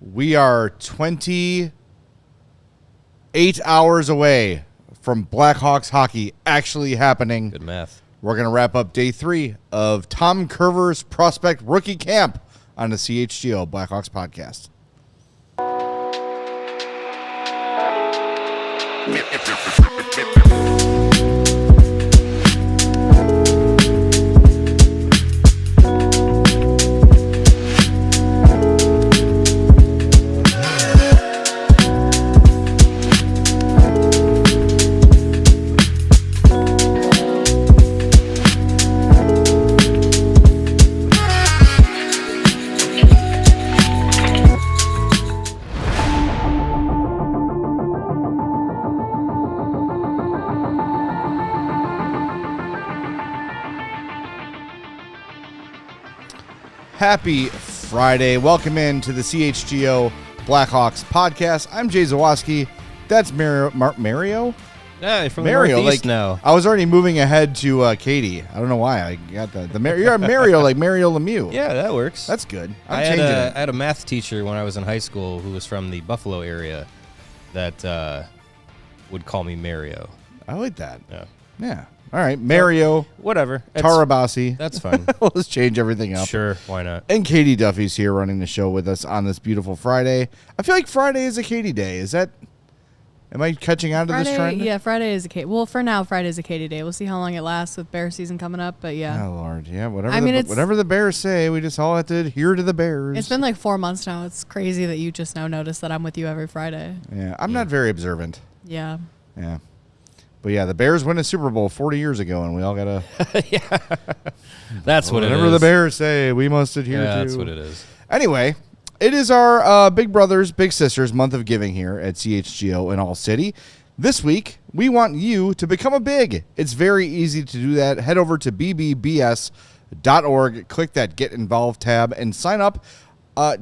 We are 28 hours away from Blackhawks hockey actually happening. Good math. We're going to wrap up day 3 of Tom Kurvers Prospect Rookie Camp on the CHGO Blackhawks podcast. Happy Friday. Welcome in to the CHGO Blackhawks podcast. I'm Jay Zawaski. That's Mario? Yeah, from Mario, the Northeast like, now. I was already moving ahead to Katie. I don't know why I got the you're Mario, like Mario Lemieux. Yeah, that works. That's good. I had a math teacher when I was in high school who was from the Buffalo area that would call me Mario. I like that. Yeah. All right, Mario. Whatever. Tirabassi. That's fine. Let's change everything up. Sure, why not? And Katie Duffy's here running the show with us on this beautiful Friday. I feel like Friday is a Katie day. Am I catching on to this trend? Yeah, Friday is a Katie. Well, for now, Friday is a Katie day. We'll see how long it lasts with Bear season coming up, but yeah. Oh, Lord. Yeah, whatever the Bears say, we just all have to adhere to the Bears. It's been like 4 months now. It's crazy that you just now noticed that I'm with you every Friday. Yeah, I'm not very observant. Yeah. Yeah. But yeah, the Bears won a Super Bowl 40 years ago, and we all got to... Yeah. That's what it is. Whatever the Bears say, we must adhere to. That's what it is. Anyway, it is our Big Brothers, Big Sisters month of giving here at CHGO in ALLCITY. This week, we want you to become a big. It's very easy to do that. Head over to bbbs.org, click that Get Involved tab, and sign up.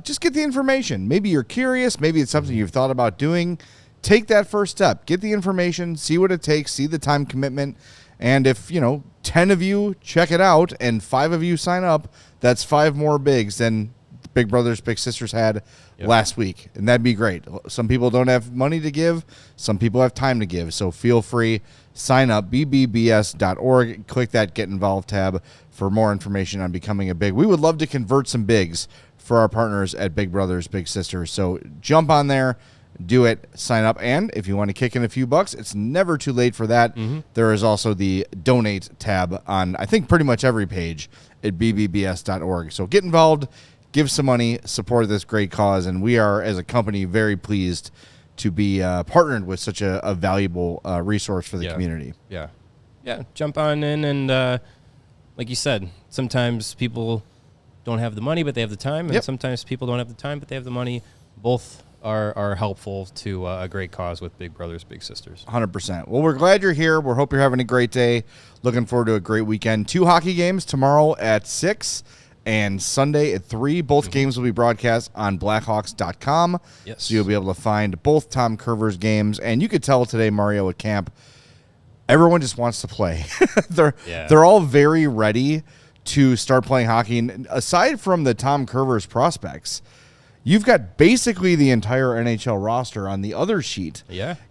Just get the information. Maybe you're curious. Maybe it's something you've thought about doing. Take that first step. Get the information, see what it takes, see the time commitment. And if, 10 of you check it out and 5 of you sign up, that's 5 more bigs than Big Brothers, Big Sisters had last week. And that'd be great. Some people don't have money to give. Some people have time to give. So feel free, sign up, bbbs.org. Click that Get Involved tab for more information on becoming a big. We would love to convert some bigs for our partners at Big Brothers, Big Sisters. So jump on there. Do it, sign up, and if you want to kick in a few bucks, it's never too late for that. Mm-hmm. There is also the donate tab on, I think, pretty much every page at bbbs.org. So get involved, give some money, support this great cause, and we are, as a company, very pleased to be partnered with such a valuable resource for the community. Yeah. Jump on in, and like you said, sometimes people don't have the money, but they have the time, and sometimes people don't have the time, but they have the money. Both are helpful to a great cause with Big Brothers, Big Sisters. 100%. Well, we're glad you're here. We hope you're having a great day. Looking forward to a great weekend. 2 hockey games tomorrow at 6 and Sunday at 3. Both games will be broadcast on Blackhawks.com. Yes. So you'll be able to find both Tom Kurvers games. And you could tell today, Mario, at camp, everyone just wants to play. They're all very ready to start playing hockey. And aside from the Tom Kurvers prospects, you've got basically the entire NHL roster on the other sheet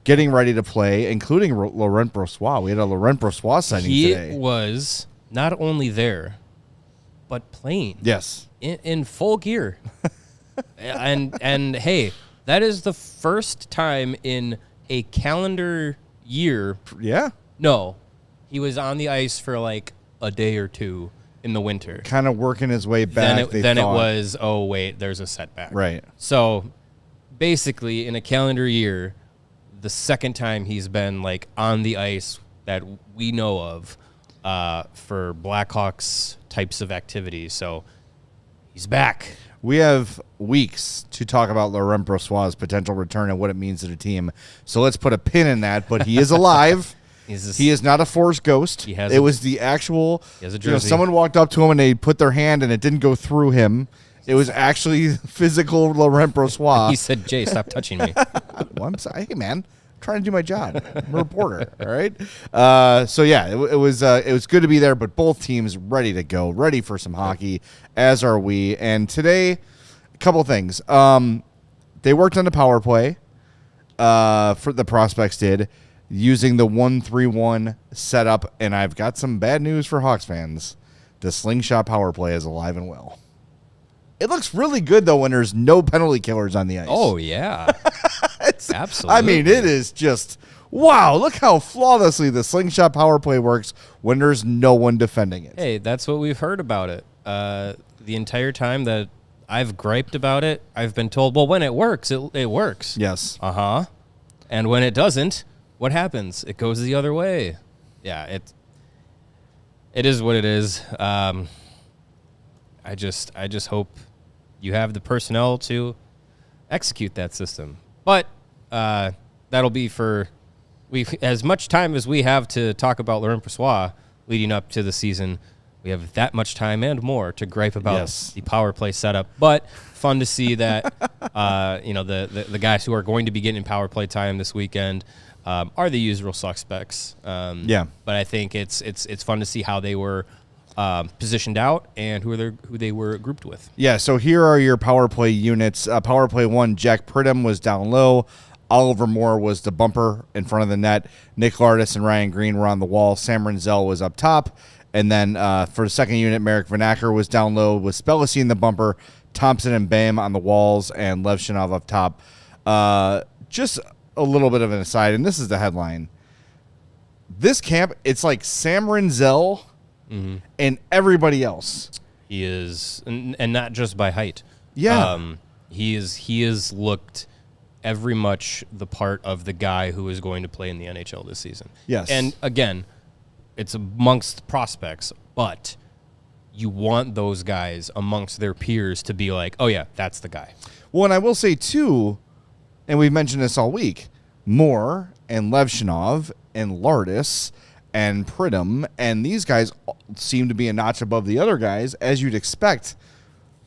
getting ready to play, including Laurent Brossoit. We had a Laurent Brossoit signing today. He was not only there, but playing. Yes. In full gear. and hey, that is the first time in a calendar year. Yeah. No, he was on the ice for like a day or two in the winter. Kind of working his way back. Then it was, oh, wait, there's a setback. Right. So basically, in a calendar year, the second time he's been like on the ice that we know of for Blackhawks types of activities. So he's back. We have weeks to talk about Laurent Brossoit's potential return and what it means to the team. So let's put a pin in that. But he is alive. He is not a forced ghost. It was the actual. He has a jersey. Someone walked up to him and they put their hand and it didn't go through him. It was actually physical Laurent Brossoit. He said, "Jay, stop touching me." Well, I'm sorry. Hey, man. I'm trying to do my job. I'm a reporter. All right. So yeah, it was good to be there. But both teams ready to go, ready for some hockey, as are we. And today, a couple things. they worked on the power play. For the prospects did, using the 1-3-1 setup, and I've got some bad news for Hawks fans. The slingshot power play is alive and well. It looks really good though when there's no penalty killers on the ice. Oh yeah, absolutely. I mean, it is just wow. Look how flawlessly the slingshot power play works when there's no one defending it. Hey, that's what we've heard about it. The entire time that I've griped about it, I've been told, well, when it works, it works. Yes. Uh-huh. And when it doesn't, what happens? It goes the other way. Yeah, it is what it is. I just hope you have the personnel to execute that system. But that'll be for as much time as we have to talk about Laurent Brossoit leading up to the season. We have that much time and more to gripe about the power play setup. But fun to see that the guys who are going to be getting power play time this weekend are the usual suspects. But I think it's fun to see how they were positioned out and who they were grouped with. Yeah, so here are your power play units. Power play 1, Jack Pridham was down low. Oliver Moore was the bumper in front of the net. Nick Lardis and Ryan Green were on the wall. Sam Rinzel was up top. And then for the second unit, Marek Vanacker was down low with Spellacy in the bumper, Thompson and Bam on the walls, and Lev Shinov up top. Just a little bit of an aside, and this is the headline. This camp, it's like Sam Rinzel and everybody else. He is, and not just by height. Yeah. He is looked every much the part of the guy who is going to play in the NHL this season. Yes. And again, it's amongst prospects, but you want those guys amongst their peers to be like, oh, yeah, that's the guy. Well, and I will say, too, and we've mentioned this all week, Moore and Levshinov and Lardis and Pridham, and these guys seem to be a notch above the other guys, as you'd expect.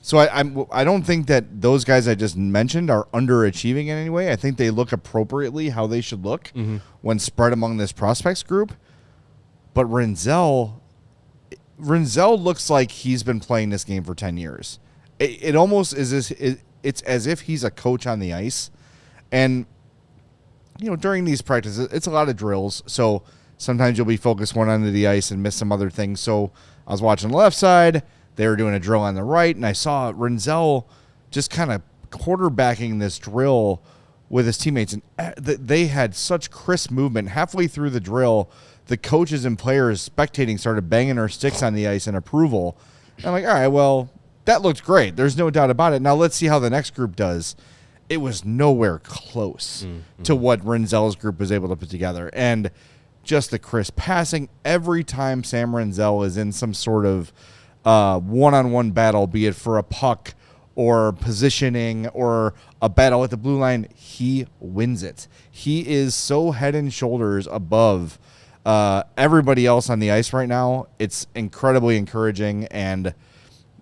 So I don't think that those guys I just mentioned are underachieving in any way. I think they look appropriately how they should look when spread among this prospects group. But Rinzel looks like he's been playing this game for 10 years. It almost is it's as if he's a coach on the ice. And, during these practices, it's a lot of drills. So sometimes you'll be focused one end of the ice and miss some other things. So I was watching the left side. They were doing a drill on the right. And I saw Rinzel just kind of quarterbacking this drill with his teammates. And they had such crisp movement. Halfway through the drill, the coaches and players spectating started banging their sticks on the ice in approval. And I'm like, all right, well, that looked great. There's no doubt about it. Now let's see how the next group does. It was nowhere close to what Rinzel's group was able to put together. And just the crisp passing every time Sam Rinzel is in some sort of one-on-one battle, be it for a puck or positioning or a battle at the blue line, he wins it. He is so head and shoulders above everybody else on the ice right now. It's incredibly encouraging. And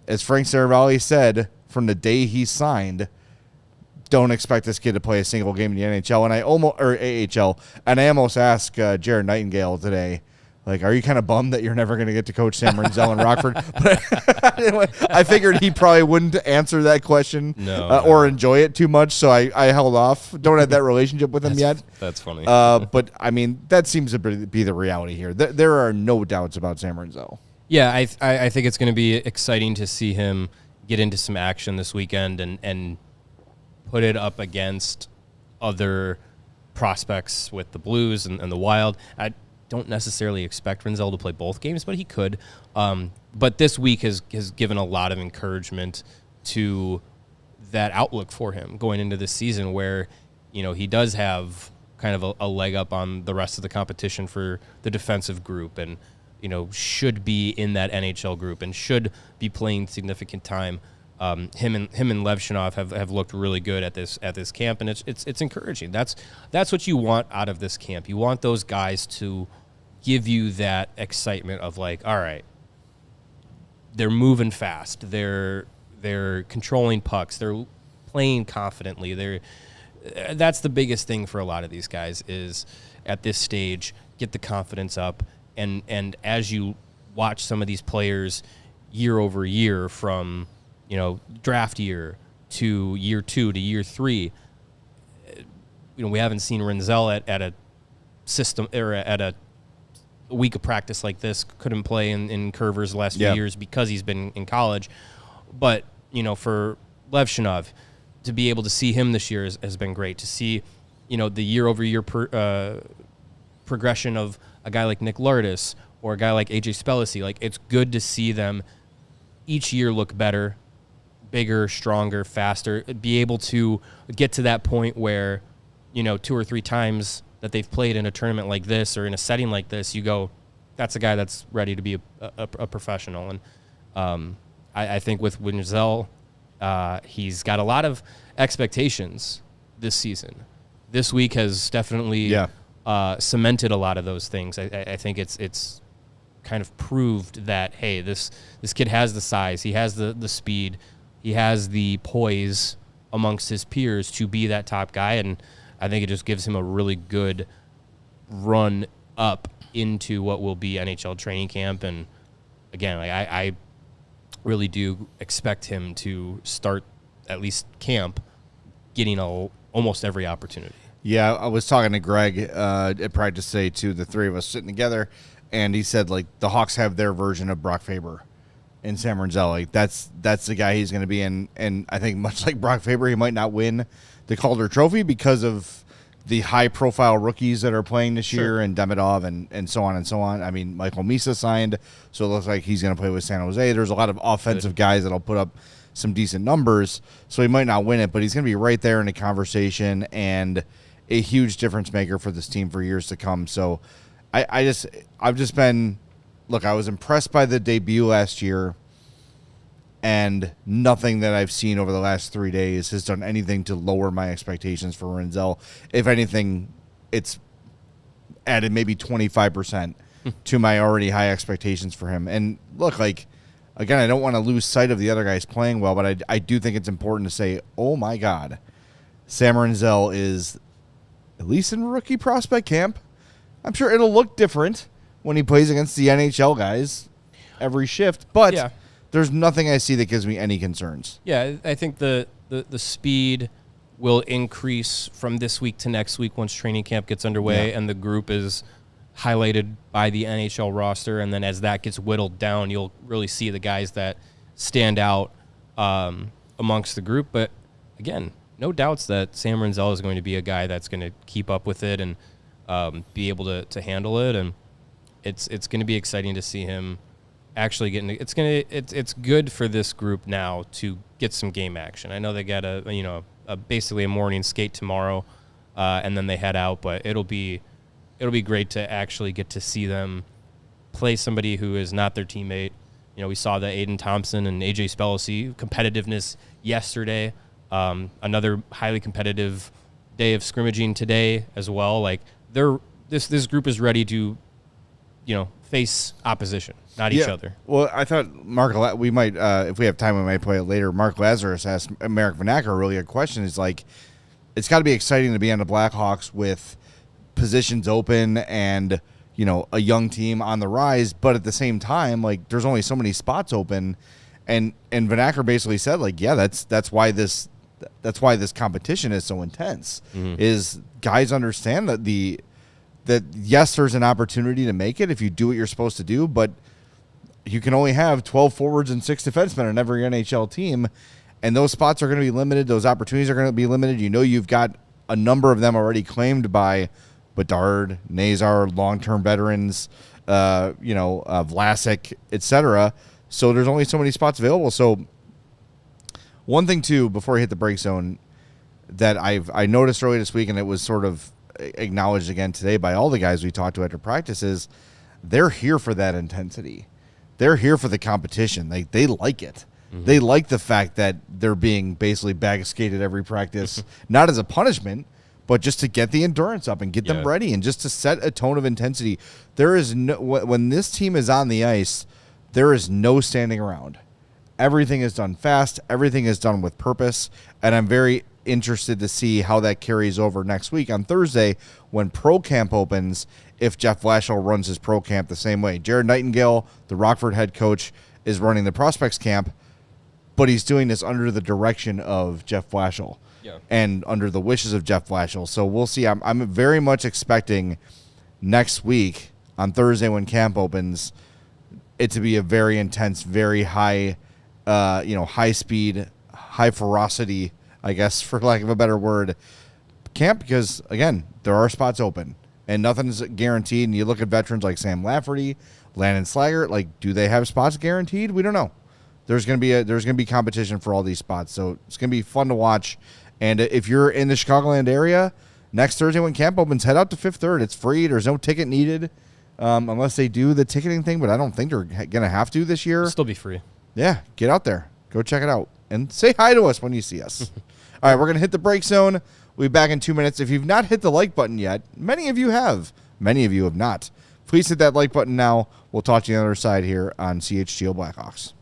as Frank Saravalli said, from the day he signed, don't expect this kid to play a single game in the NHL and AHL. And I almost asked Jared Nightingale today, like, are you kind of bummed that you're never going to get to coach Sam Rinzel in Rockford? But I figured he probably wouldn't answer that question or enjoy it too much, so I held off. Don't have that relationship with him yet. That's funny. But, I mean, that seems to be the reality here. There are no doubts about Sam Rinzel. Yeah, I think it's going to be exciting to see him get into some action this weekend and put it up against other prospects with the Blues and the Wild. I don't necessarily expect Rinzel to play both games, but he could. But this week has given a lot of encouragement to that outlook for him going into this season where, he does have kind of a leg up on the rest of the competition for the defensive group and, should be in that NHL group and should be playing significant time. Him and Lev Shinov have looked really good at this camp, and it's encouraging. That's what you want out of this camp. You want those guys to give you that excitement of like, all right, they're moving fast, they're controlling pucks, they're playing confidently. That's the biggest thing for a lot of these guys is at this stage get the confidence up, and as you watch some of these players year over year from draft year to year 2 to year 3. We haven't seen Rinzel at a system or at a week of practice like this. Couldn't play in Kurvers the last few years because he's been in college. But, for Levshinov, to be able to see him this year has been great. To see, the year-over-year progression of a guy like Nick Lardis or a guy like AJ Spelisi. Like, it's good to see them each year look better, bigger, stronger, faster, be able to get to that point where, 2 or 3 times that they've played in a tournament like this or in a setting like this, you go, that's a guy that's ready to be a professional. And I think with Rinzel, he's got a lot of expectations this season. This week has definitely cemented a lot of those things. I think it's kind of proved that, hey, this kid has the size, he has the speed, he has the poise amongst his peers to be that top guy, and I think it just gives him a really good run up into what will be NHL training camp. And again, I really do expect him to start at least camp getting almost every opportunity. Yeah, I was talking to Greg at practice today, too, the three of us sitting together, and he said, like, the Hawks have their version of Brock Faber and Sam Rinzel. Like, that's the guy he's going to be in. And I think much like Brock Faber, he might not win the Calder Trophy because of the high-profile rookies that are playing this year, and Demidov and so on and so on. I mean, Michael Misa signed, so it looks like he's going to play with San Jose. There's a lot of offensive guys that'll put up some decent numbers, so he might not win it, but he's going to be right there in the conversation and a huge difference maker for this team for years to come. So I've just been, look, I was impressed by the debut last year, and nothing that I've seen over the last 3 days has done anything to lower my expectations for Rinzel. If anything, it's added maybe 25% to my already high expectations for him. And look, like, again, I don't want to lose sight of the other guys playing well, but I do think it's important to say, oh my God, Sam Rinzel is, at least in rookie prospect camp, I'm sure it'll look different when he plays against the NHL guys every shift, but there's nothing I see that gives me any concerns. Yeah, I think the speed will increase from this week to next week once training camp gets underway and the group is highlighted by the NHL roster. And then as that gets whittled down, you'll really see the guys that stand out amongst the group. But again, no doubts that Sam Rinzel is going to be a guy that's going to keep up with it and be able to handle it. And it's going to be exciting to see him actually getting. It's good for this group now to get some game action. I know they got basically a morning skate tomorrow, and then they head out. But it'll be great to actually get to see them play somebody who is not their teammate. We saw the Aiden Thompson and AJ Spelisi competitiveness yesterday. Another highly competitive day of scrimmaging today as well. Like this group is ready to, face opposition, not each other. Well, I thought we might, if we have time, we might play it later. Mark Lazarus asked Merrick Vanacker a really good question. It's like, it's got to be exciting to be on the Blackhawks with positions open and, a young team on the rise. But at the same time, like, there's only so many spots open. And Vanacker basically said, like, yeah, that's why this competition is so intense. Is guys understand that yes, there's an opportunity to make it if you do what you're supposed to do, but you can only have 12 forwards and 6 defensemen on every NHL team, and those spots are going to be limited. Those opportunities are going to be limited. You've got a number of them already claimed by Bedard, Nazar, long-term veterans, Vlasic, etc. So there's only so many spots available. So one thing, too, before I hit the break zone, that I noticed earlier this week, and it was sort of acknowledged again today by all the guys we talked to after practice, is they're here for that intensity. They're here for the competition. They like it. They like the fact that they're being basically bag skated every practice, not as a punishment, but just to get the endurance up and get them ready and just to set a tone of intensity. There is no, when this team is on the ice, there is no standing around. Everything is done fast. Everything is done with purpose. And I'm very interested to see how that carries over next week on Thursday when pro camp opens, if Jeff Blashill runs his pro camp the same way. Jared Nightingale, the Rockford head coach, is running the prospects camp. but he's doing this under the direction of Jeff Blashill and under the wishes of Jeff Blashill. So we'll see. I'm very much expecting next week on Thursday when camp opens it to be a very intense, very high, high speed, high ferocity, I guess, for lack of a better word, camp, because, again, there are spots open and nothing's guaranteed. And you look at veterans like Sam Lafferty, Landon Slaggert, like, do they have spots guaranteed? We don't know. There's going to be competition for all these spots. So it's going to be fun to watch. And if you're in the Chicagoland area, next Thursday when camp opens, head out to Fifth Third. It's free. There's no ticket needed unless they do the ticketing thing, but I don't think they're going to have to this year. It'll still be free. Yeah, get out there. Go check it out. And say hi to us when you see us. All right, we're going to hit the break zone. We'll be back in 2 minutes. If you've not hit the like button yet, many of you have. Many of you have not. Please hit that like button now. We'll talk to you on the other side here on CHGO Blackhawks.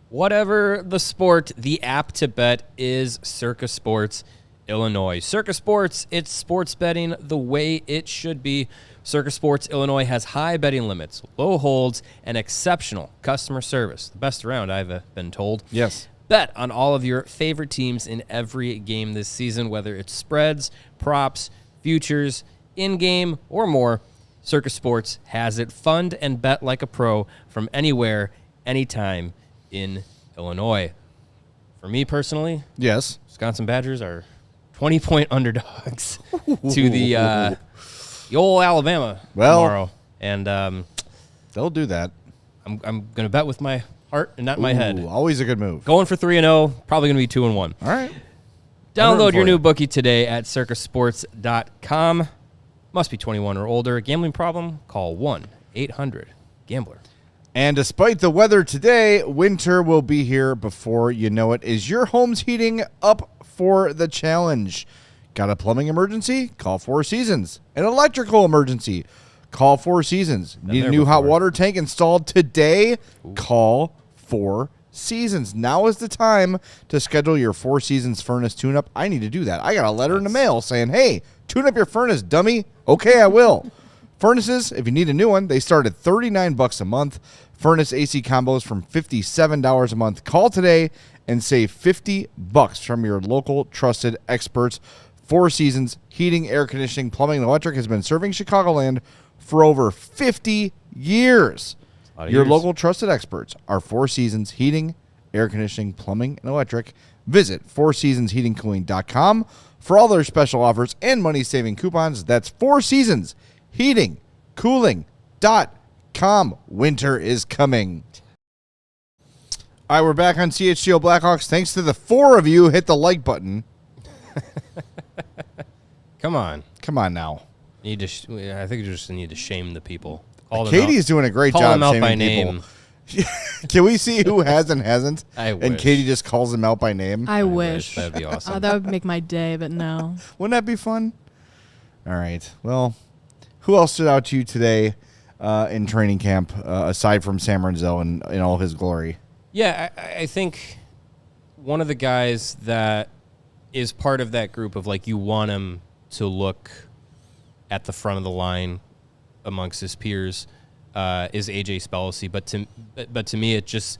Whatever the sport, the app to bet is Circa Sports Illinois. Circa Sports, it's sports betting the way it should be. Circa Sports Illinois has high betting limits, low holds, and exceptional customer service. The best around, I've been told. Yes. Bet on all of your favorite teams in every game this season, whether it's spreads, props, futures, in-game, or more. Circa Sports has it. Fund and bet like a pro from anywhere, anytime in Illinois. For me personally, Yes. Wisconsin Badgers are 20-point underdogs to the old Alabama tomorrow. And They'll do that. I'm going to bet with my heart and not my head. Always a good move. Going for 3-0, probably going to be 2-1. All right. Download your new bookie today at circasports.com. Must be 21 or older. Gambling problem? Call 1-800-GAMBLER. And despite the weather today, winter will be here before you know it. Is your home's heating up for the challenge? Got a plumbing emergency? Call Four Seasons. An electrical emergency? Call Four Seasons. Need a new hot water tank installed today? Call Four Seasons. Now is the time to schedule your Four Seasons furnace tune-up. I need to do that. I got a letter in the mail saying, hey, tune up your furnace, dummy. Okay, I will. Furnaces, if you need a new one, they start at $39 a month. Furnace AC combos from $57 a month. Call today and save $50 from your local trusted experts. Four Seasons Heating, Air Conditioning, Plumbing, and Electric has been serving Chicagoland for over 50 years. Your local trusted experts are Four Seasons Heating, Air Conditioning, Plumbing, and Electric. Visit fourseasonsheatingcooling.com for all their special offers and money-saving coupons. That's Four Seasons Heating, Cooling.com. Winter is coming. All right, we're back on CHGO Blackhawks. Thanks to the four of you, hit the like button. Come on. Come on now. I think you just need to shame the people. Call Katie's doing a great call job them out shaming by people. name. Can we see who has and hasn't? I And wish. Katie just calls them out by name. I wish. That'd be awesome. That would make my day, but no. Wouldn't that be fun? All right. Well, who else stood out to you today in training camp aside from Sam Rinzel in all his glory? Yeah, I think one of the guys that is part of that group of, like, you want him to look at the front of the line amongst his peers is AJ Spellisy. But to me, it just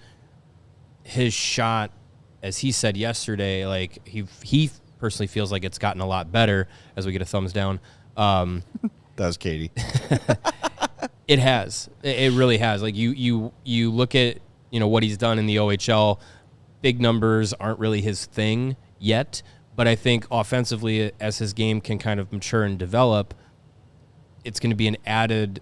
his shot, as he said yesterday, like he personally feels like it's gotten a lot better as we get a thumbs down. That's Katie. It has. It really has. Like you look at what he's done in the OHL. Big numbers aren't really his thing yet, but I think offensively, as his game can kind of mature and develop, it's going to be an added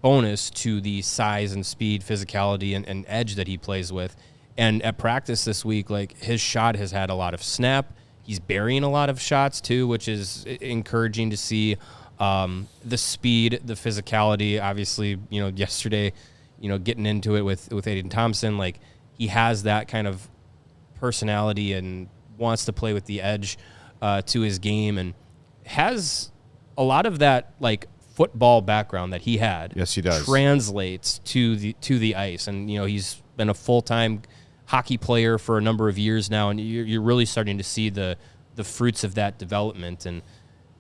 bonus to the size and speed, physicality, and edge that he plays with. And at practice this week, like, his shot has had a lot of snap. He's burying a lot of shots too, which is encouraging to see. The speed, the physicality, obviously, yesterday, getting into it with Aiden Thompson, like, he has that kind of personality and wants to play with the edge to his game, and has a lot of that, like, football background that he had. Yes, he does. Translates to the ice, and he's been a full-time hockey player for a number of years now, and you're really starting to see the fruits of that development. And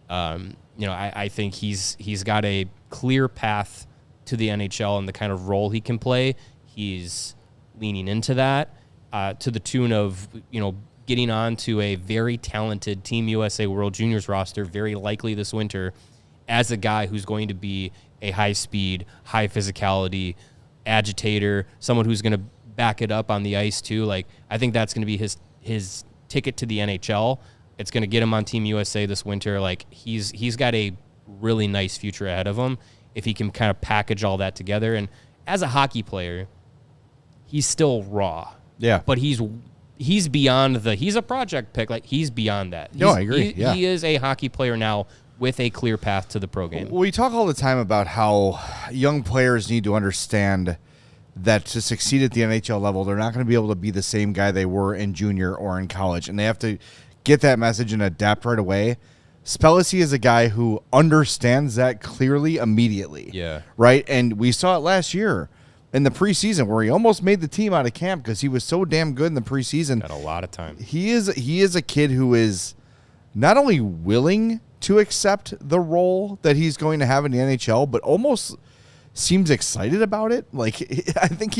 I think he's got a clear path to the NHL and the kind of role he can play. he's leaning into that to the tune of, getting on to a very talented Team USA World Juniors roster, very likely this winter, as a guy who's going to be a high-speed, high physicality agitator, someone who's going to back it up on the ice too. Like, I think that's going to be his ticket to the NHL. It's going to get him on Team USA this winter. Like, he's got a really nice future ahead of him if he can kind of package all that together. And as a hockey player, he's still raw. Yeah. But he's beyond he's a project pick. Like, he's beyond that. No, I agree. He is a hockey player now with a clear path to the pro game. We talk all the time about how young players need to understand that to succeed at the NHL level, they're not going to be able to be the same guy they were in junior or in college. And they have to get that message and adapt right away. Spellici is a guy who understands that clearly immediately. Yeah. Right? And we saw it last year in the preseason where he almost made the team out of camp because he was so damn good in the preseason. Had a lot of time. He is a kid who is not only willing to accept the role that he's going to have in the NHL, but almost seems excited about it. Like, I think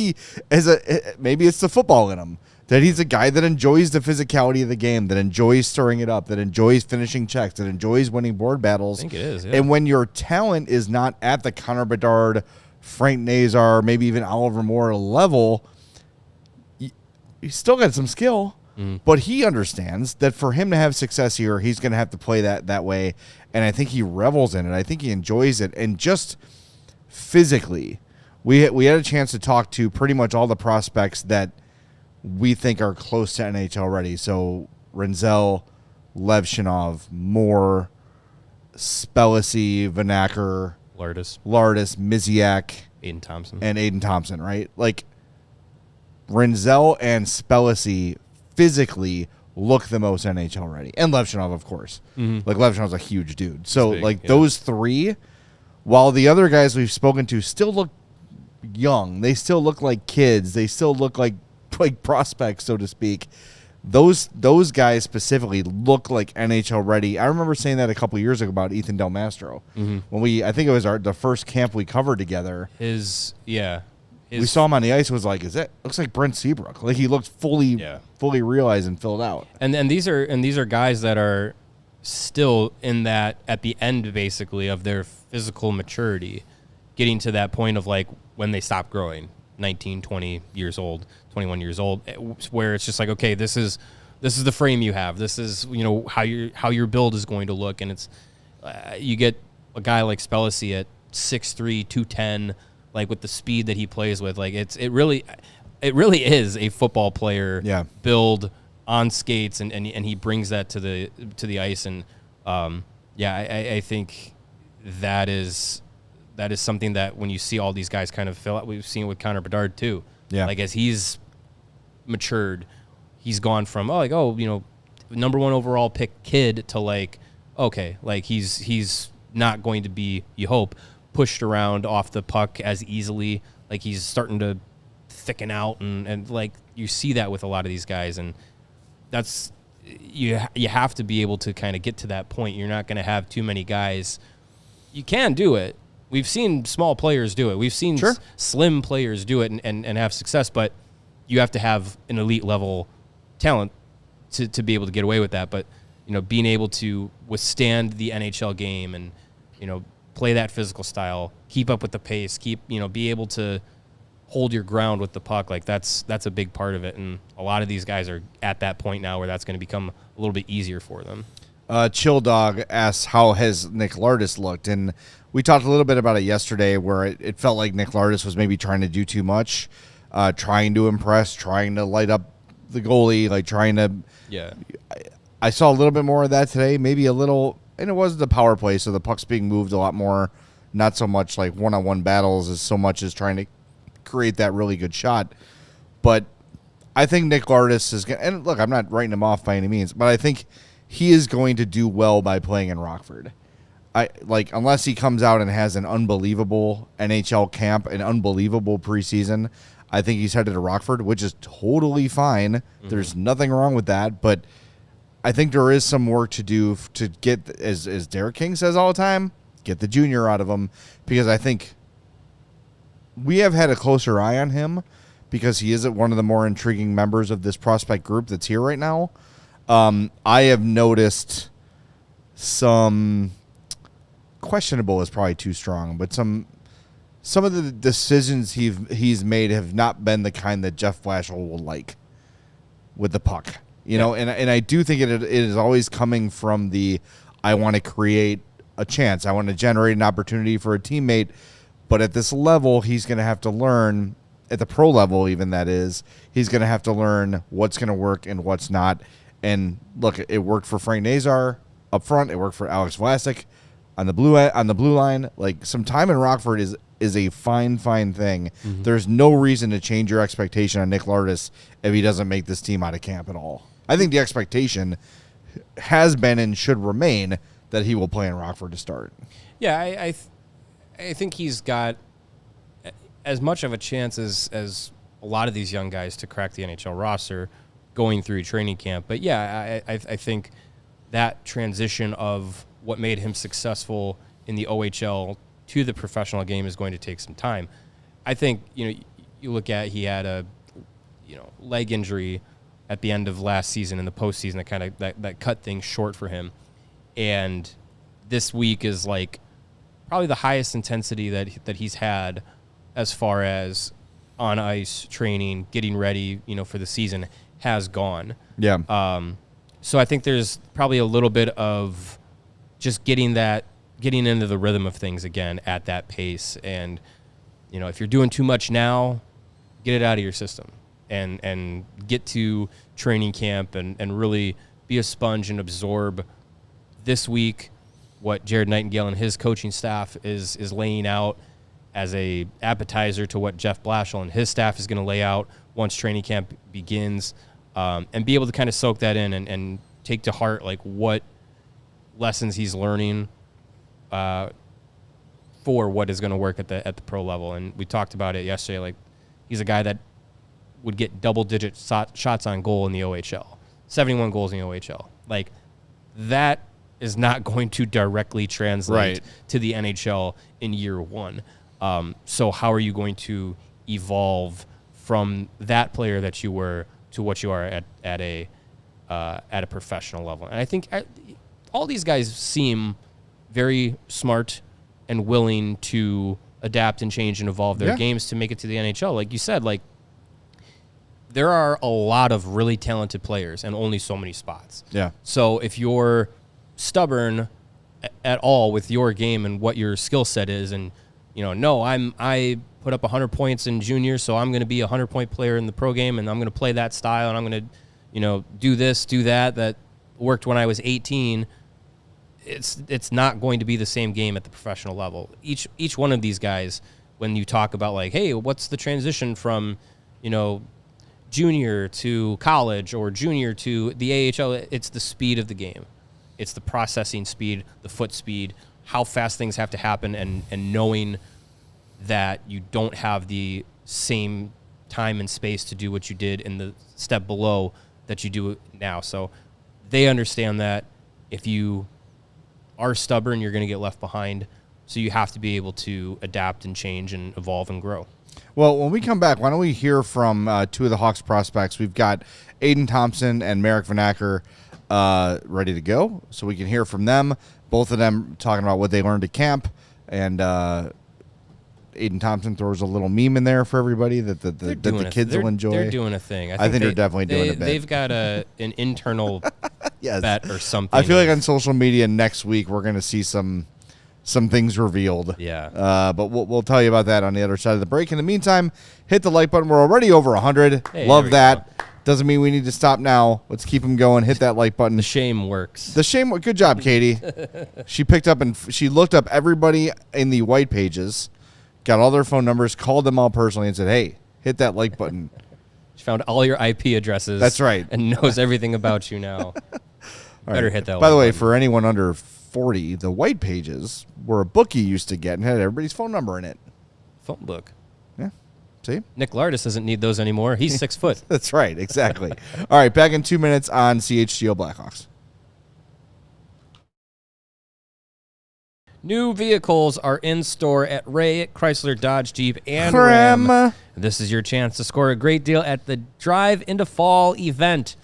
maybe it's the football in him, that he's a guy that enjoys the physicality of the game, that enjoys stirring it up, that enjoys finishing checks, that enjoys winning board battles. I think it is, yeah. And when your talent is not at the Connor Bedard, Frank Nazar, maybe even Oliver Moore level, he's still got some skill. But he understands that for him to have success here, he's going to have to play that way. And I think he revels in it. I think he enjoys it. And just physically, we had a chance to talk to pretty much all the prospects that we think are close to NHL ready. So Rinzel, Levshinov, Moore, Spellici, Vanacker, Lardis, Miziak, Aiden Thompson, right? Like, Rinzel and Spellici physically look the most NHL ready. And Levshinov, of course. Like, Levshinov's a huge dude. So, big, those three, while the other guys we've spoken to still look young, they still look like kids, they still look like prospects, so to speak, those guys specifically look like NHL ready. I remember saying that a couple years ago about Ethan Del Mastro. When I think it was the first camp we covered together. We saw him on the ice. Was like, looks like Brent Seabrook. Like, he looked fully realized and filled out. And these are guys that are still in that at the end basically of their physical maturity, getting to that point of like when they stop growing, 19, 20 years old, 21 years old, where it's just like, okay, this is the frame you have. This is how your build is going to look, and it's you get a guy like Spellici at 6'3", 210. Like, with the speed that he plays with, like, it really is a football player build on skates, and he brings that to the ice, and I think that is something that when you see all these guys kind of fill out, we've seen it with Connor Bedard too. Yeah, like, as he's matured, he's gone from number one overall pick kid to like, okay, like he's not going to be, you hope, pushed around off the puck as easily. Like, he's starting to thicken out, and like, you see that with a lot of these guys, and that's you have to be able to kind of get to that point. You're not going to have too many guys. You can do it. We've seen small players do it. We've seen slim players do it and have success, but you have to have an elite level talent to be able to get away with that. But being able to withstand the NHL game and play that physical style, keep up with the pace, be able to hold your ground with the puck, like that's a big part of it. And a lot of these guys are at that point now where that's going to become a little bit easier for them. Chill Dog asks, how has Nick Lardis looked? And we talked a little bit about it yesterday, where it felt like Nick Lardis was maybe trying to do too much, trying to impress, trying to light up the goalie, like trying to. Yeah. I saw a little bit more of that today, maybe a little. And it was the power play, so the puck's being moved a lot more. Not so much like one-on-one battles as so much as trying to create that really good shot. But I think Nick Lardis is going to... And look, I'm not writing him off by any means, but I think he is going to do well by playing in Rockford. Unless he comes out and has an unbelievable NHL camp, an unbelievable preseason, I think he's headed to Rockford, which is totally fine. There's nothing wrong with that, but I think there is some work to do to get, as Derek King says all the time, get the junior out of him, because I think we have had a closer eye on him because he is one of the more intriguing members of this prospect group that's here right now. I have noticed some questionable is probably too strong, but some of the decisions he's made have not been the kind that Jeff Blashill will like with the puck. You know, and I do think it is always coming from I want to create a chance. I want to generate an opportunity for a teammate. But at this level, he's going to have to learn, at the pro level even that is, he's going to have to learn what's going to work and what's not. And look, it worked for Frank Nazar up front. It worked for Alex Vlasic on the blue line. Like, some time in Rockford is a fine thing. Mm-hmm. There's no reason to change your expectation on Nick Lardis if he doesn't make this team out of camp at all. I think the expectation has been and should remain that he will play in Rockford to start. Yeah, I think he's got as much of a chance as a lot of these young guys to crack the NHL roster going through training camp. But yeah, I think that transition of what made him successful in the OHL to the professional game is going to take some time. I think, you look at, he had a leg injury at the end of last season in the postseason that kind of that cut things short for him. And this week is like probably the highest intensity that he's had as far as on ice training, getting ready, for the season has gone. Yeah. So I think there's probably a little bit of just getting into the rhythm of things again at that pace. And, if you're doing too much now, get it out of your system and get to training camp and really be a sponge and absorb this week what Jared Nightingale and his coaching staff is laying out as a appetizer to what Jeff Blashill and his staff is going to lay out once training camp begins, and be able to kind of soak that in and take to heart like what lessons he's learning for what is going to work at the pro level. And we talked about it yesterday. Like, he's a guy that would get double-digit shots on goal in the OHL, 71 goals in the OHL. Like, that is not going to directly translate to the NHL in year one. So how are you going to evolve from that player that you were to what you are at a professional level? And I think all these guys seem very smart and willing to adapt and change and evolve their games to make it to the NHL. Like you said, like, there are a lot of really talented players and only so many spots. Yeah. So if you're stubborn at all with your game and what your skill set is, and I put up 100 points in junior, so I'm going to be a 100-point player in the pro game, and I'm going to play that style, and I'm going to do this, do that worked when I was 18. It's not going to be the same game at the professional level. Each one of these guys, when you talk about like, hey, what's the transition from junior to college or junior to the AHL, it's the speed of the game. It's the processing speed, the foot speed, how fast things have to happen, and knowing that you don't have the same time and space to do what you did in the step below that you do now. So they understand that if you are stubborn, you're going to get left behind. So you have to be able to adapt and change and evolve and grow. Well, when we come back, why don't we hear from two of the Hawks prospects? We've got Aiden Thompson and Merrick Van Acker ready to go, so we can hear from them. Both of them talking about what they learned at camp, and Aiden Thompson throws a little meme in there for everybody that the kids will enjoy. They're doing a thing. I think they're definitely doing a bit. They've got an internal bet or something. I feel like on social media next week we're going to see some things revealed. Yeah. But we'll tell you about that on the other side of the break. In the meantime, hit the like button. We're already over 100. Hey, love that. Doesn't mean we need to stop now. Let's keep them going. Hit that like button. The shame works. Good job, Katie. She picked up and she looked up everybody in the white pages, got all their phone numbers, called them all personally, and said, hey, hit that like button. She found all your IP addresses. That's right. And knows everything about you now. Better hit that. By the way, for anyone under 40, the white pages were a book you used to get and had everybody's phone number in it. Phone book. Yeah. See? Nick Lardis doesn't need those anymore. He's 6 foot. That's right. Exactly. All right. Back in 2 minutes on CHGO Blackhawks. New vehicles are in store at Ray, Chrysler, Dodge, Jeep, and Ram. Ram. This is your chance to score a great deal at the Drive into Fall event.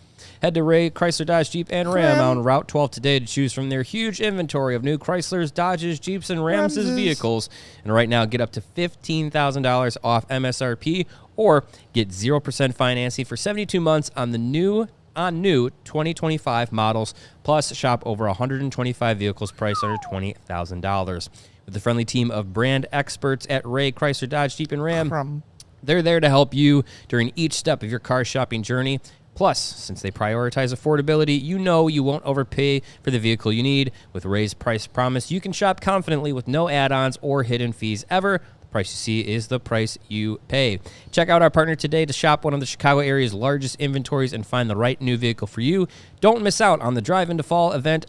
Head to Ray, Chrysler, Dodge, Jeep, and Ram on Route 12 today to choose from their huge inventory of new Chryslers, Dodges, Jeeps, and Rams' vehicles. And right now, get up to $15,000 off MSRP or get 0% financing for 72 months on the new 2025 models, plus shop over 125 vehicles priced under $20,000. With the friendly team of brand experts at Ray, Chrysler, Dodge, Jeep, and Ram, they're there to help you during each step of your car shopping journey. Plus, since they prioritize affordability, you know you won't overpay for the vehicle you need. With Ray's price promise, you can shop confidently with no add-ons or hidden fees ever. Price you see is the price you pay. Check out our partner today to shop one of the Chicago area's largest inventories and find the right new vehicle for you. Don't miss out on the Drive into Fall event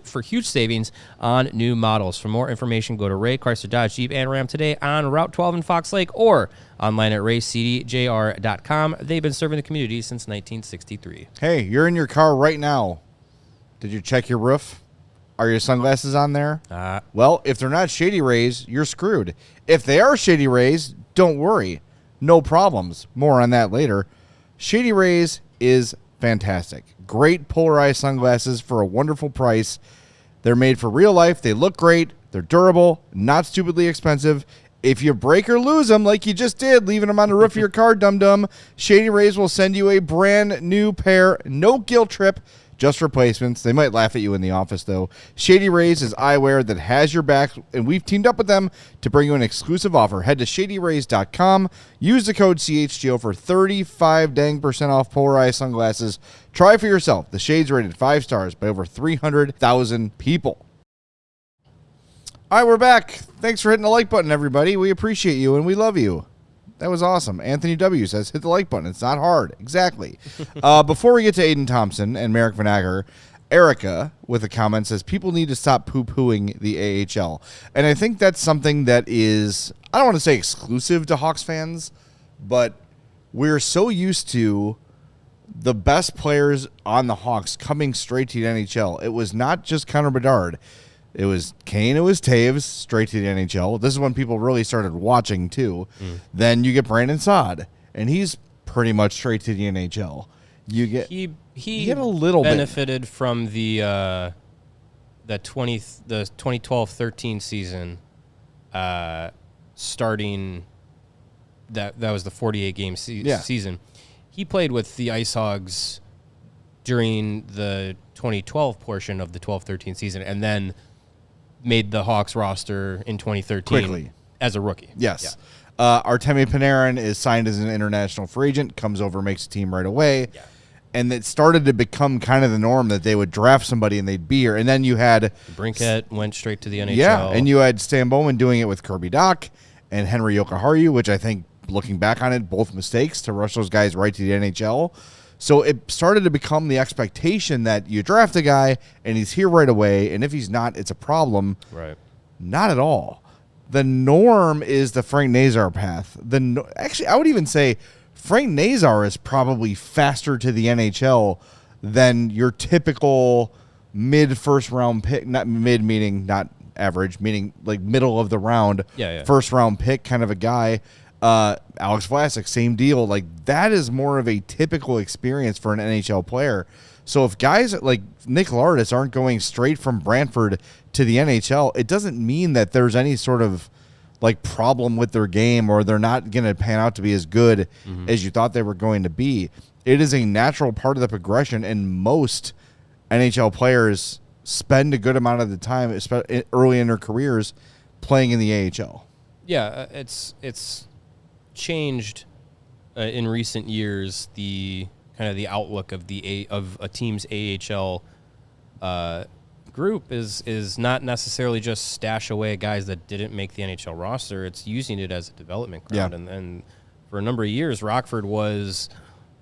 for huge savings on new models. For more information, go to Ray, Chrysler, Dodge, Jeep, and Ram today on Route 12 in Fox Lake or online at raycdjr.com. They've been serving the community since 1963. Hey, you're in your car right now. Did you check your roof? Are your sunglasses on there? Well, if they're not Shady Rays, you're screwed. If they are Shady Rays, don't worry. No problems. More on that later. Shady Rays is fantastic. Great polarized sunglasses for a wonderful price. They're made for real life. They look great. They're durable, not stupidly expensive. If you break or lose them like you just did, leaving them on the roof of your car, dum-dum, Shady Rays will send you a brand new pair. No guilt trip. Just replacements. They might laugh at you in the office, though. Shady Rays is eyewear that has your back, and we've teamed up with them to bring you an exclusive offer. Head to shadyrays.com. Use the code CHGO for 35% off polarized sunglasses. Try for yourself. The Shades rated 5 stars by over 300,000 people. All right, we're back. Thanks for hitting the like button, everybody. We appreciate you, and we love you. That was awesome. Anthony W. says, hit the like button. It's not hard. Exactly. Before we get to Aiden Thompson and Merrick Van Acker, Erica, with a comment, says, people need to stop poo-pooing the AHL. And I think that's something that is, I don't want to say exclusive to Hawks fans, but we're so used to the best players on the Hawks coming straight to the NHL. It was not just Connor Bedard. It was Kane, it was Taves, straight to the NHL. This is when people really started watching, too. Then you get Brandon Saad, and he's pretty much straight to the NHL. You get He get a little benefited from the 2012-13 season, starting that was the 48-game season. He played with the Ice Hogs during the 2012 portion of the 12-13 season, and then made the Hawks roster in 2013 quickly as a rookie. Yes. Yeah. Artemi Panarin is signed as an international free agent, comes over, makes a team right away. Yeah. And it started to become kind of the norm that they would draft somebody and they'd be here. And then you had Brinkett went straight to the NHL. Yeah, and you had Stan Bowman doing it with Kirby Dach and Henry Jokiharju, which I think, looking back on it, both mistakes to rush those guys right to the NHL. So it started to become the expectation that you draft a guy and he's here right away, and if he's not, it's a problem. Right. Not at all. The norm is the Frank Nazar path. Actually, I would even say Frank Nazar is probably faster to the NHL than your typical mid-first round pick. Not mid meaning not average, meaning like middle of the round, first round pick kind of a guy. Alex Vlasic, same deal. Like, that is more of a typical experience for an NHL player. So if guys like Nick Lardis aren't going straight from Brantford to the NHL, it doesn't mean that there's any sort of like problem with their game or they're not going to pan out to be as good as you thought they were going to be. It is a natural part of the progression, and most NHL players spend a good amount of the time, especially early in their careers, playing in the AHL. Yeah, it's changed in recent years. The kind of the outlook of a team's AHL group is not necessarily just stash away guys that didn't make the NHL roster. It's using it as a development ground. Yeah. And for a number of years, Rockford was,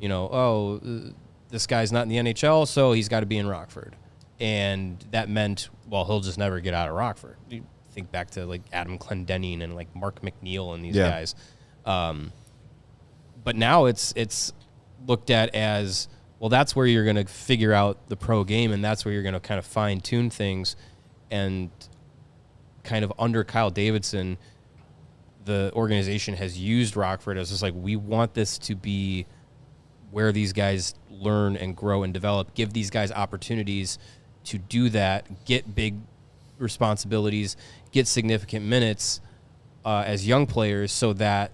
this guy's not in the NHL, so he's got to be in Rockford. And that meant, well, he'll just never get out of Rockford. You think back to like Adam Clendenning and like Mark McNeil and these guys. But now it's looked at as, well, that's where you're going to figure out the pro game, and that's where you're going to kind of fine-tune things. And kind of under Kyle Davidson, the organization has used Rockford as just like, we want this to be where these guys learn and grow and develop, give these guys opportunities to do that, get big responsibilities, get significant minutes as young players, so that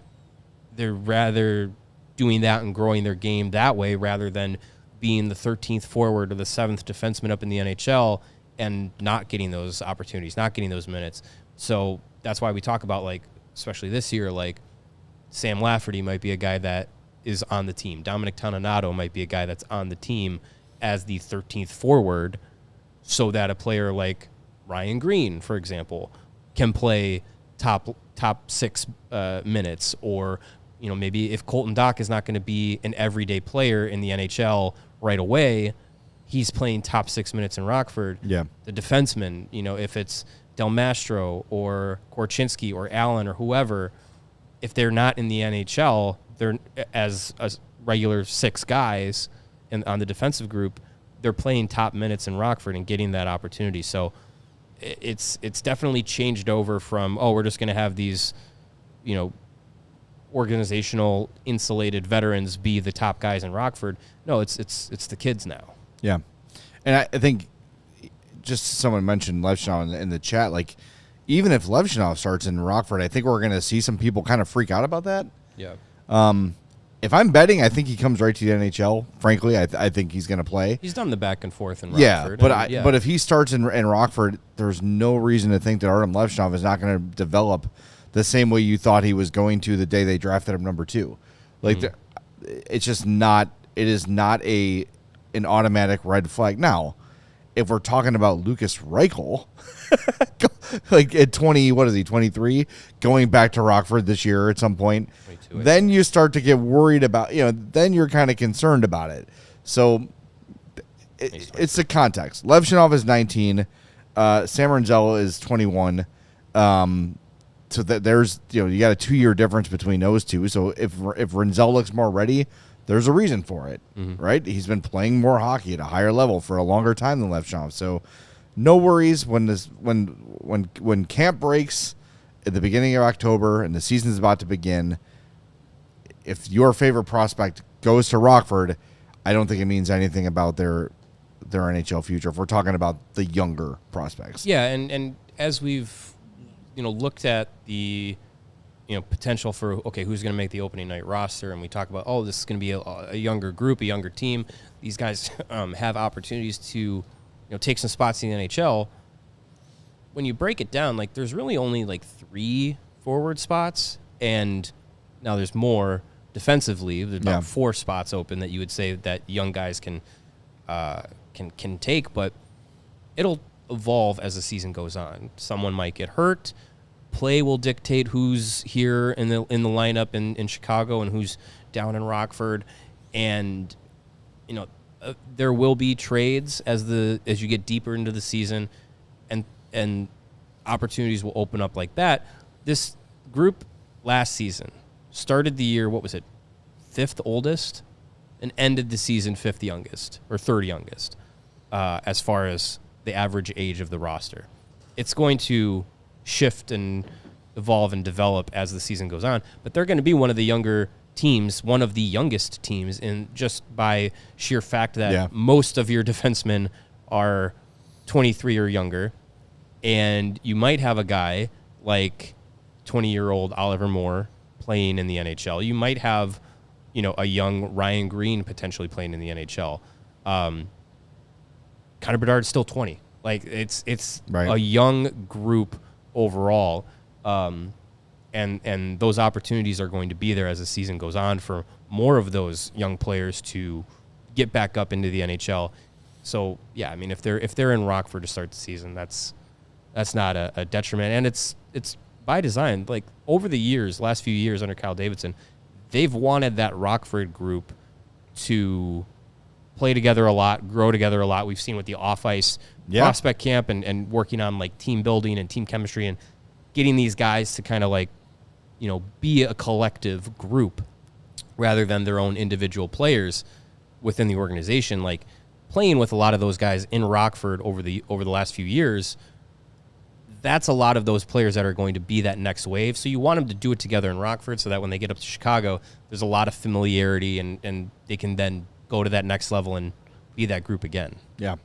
they're rather doing that and growing their game that way rather than being the 13th forward or the 7th defenseman up in the NHL and not getting those opportunities, not getting those minutes. So that's why we talk about, like, especially this year, like Sam Lafferty might be a guy that is on the team. Dominic Toninato might be a guy that's on the team as the 13th forward, so that a player like Ryan Green, for example, can play top 6 minutes. Or, you know, maybe if Colton Dock is not going to be an everyday player in the NHL right away, he's playing top 6 minutes in Rockford. Yeah. The defenseman, you know, if it's Del Mastro or Korchinski or Allen or whoever, if they're not in the NHL, they're as regular 6 guys on the defensive group, they're playing top minutes in Rockford and getting that opportunity. So it's definitely changed over from, we're just going to have these, you know, organizational insulated veterans be the top guys in Rockford. No, it's the kids now. Yeah. And I think just someone mentioned Levshunov in the chat, like, even if Levshunov starts in Rockford, I think we're going to see some people kind of freak out about that. Yeah. If I'm betting, I think he comes right to the NHL. Frankly, I think he's going to play. He's done the back and forth in Rockford. But if he starts in Rockford, there's no reason to think that Artem Levshunov is not going to develop the same way you thought he was going to the day they drafted him number 2. Like, it's just not. It is not an automatic red flag. Now, if we're talking about Lucas Reichel, like at 23, going back to Rockford this year at some point, then you start to get worried about, then you're kind of concerned about it. So it's the context. Levshunov is 19. Sam Rinzel is 21. So that there's, you got a 2-year difference between those two. So if Rinzel looks more ready, there's a reason for it, right? He's been playing more hockey at a higher level for a longer time than Levshunov. So no worries when camp breaks at the beginning of October and the season is about to begin. If your favorite prospect goes to Rockford, I don't think it means anything about their NHL future if we're talking about the younger prospects. Yeah, and as we've looked at the potential for, okay, who's going to make the opening night roster, and we talk about, this is going to be a younger group, a younger team. These guys have opportunities to take some spots in the NHL. When you break it down, like, there's really only like 3 forward spots, and now there's more defensively. There's about 4 spots open that you would say that young guys can take, but it'll evolve as the season goes on. Someone might get hurt. Play will dictate who's here in the lineup in Chicago and who's down in Rockford, and there will be trades as you get deeper into the season, and opportunities will open up like that. This group last season started the year, what was it, 5th oldest, and ended the season 5th youngest or 3rd youngest as far as the average age of the roster. It's going to shift and evolve and develop as the season goes on, but they're going to be one of the younger teams, one of the youngest teams, in just by sheer fact that most of your defensemen are 23 or younger, and you might have a guy like 20-year-old Oliver Moore playing in the NHL. You might have, a young Ryan Green potentially playing in the NHL. Connor Bedard's still 20. Like, it's right. A young group overall, and those opportunities are going to be there as the season goes on for more of those young players to get back up into the NHL. So yeah, I mean, if they're in Rockford to start the season, that's not a detriment, and it's by design. Like, over the years, last few years under Kyle Davidson, they've wanted that Rockford group to play together a lot, grow together a lot. We've seen with the off-ice prospect camp and working on, like, team building and team chemistry and getting these guys to kind of, like, be a collective group rather than their own individual players within the organization. Like, playing with a lot of those guys in Rockford over the last few years, that's a lot of those players that are going to be that next wave. So you want them to do it together in Rockford so that when they get up to Chicago, there's a lot of familiarity and they can then go to that next level and be that group again. Yeah.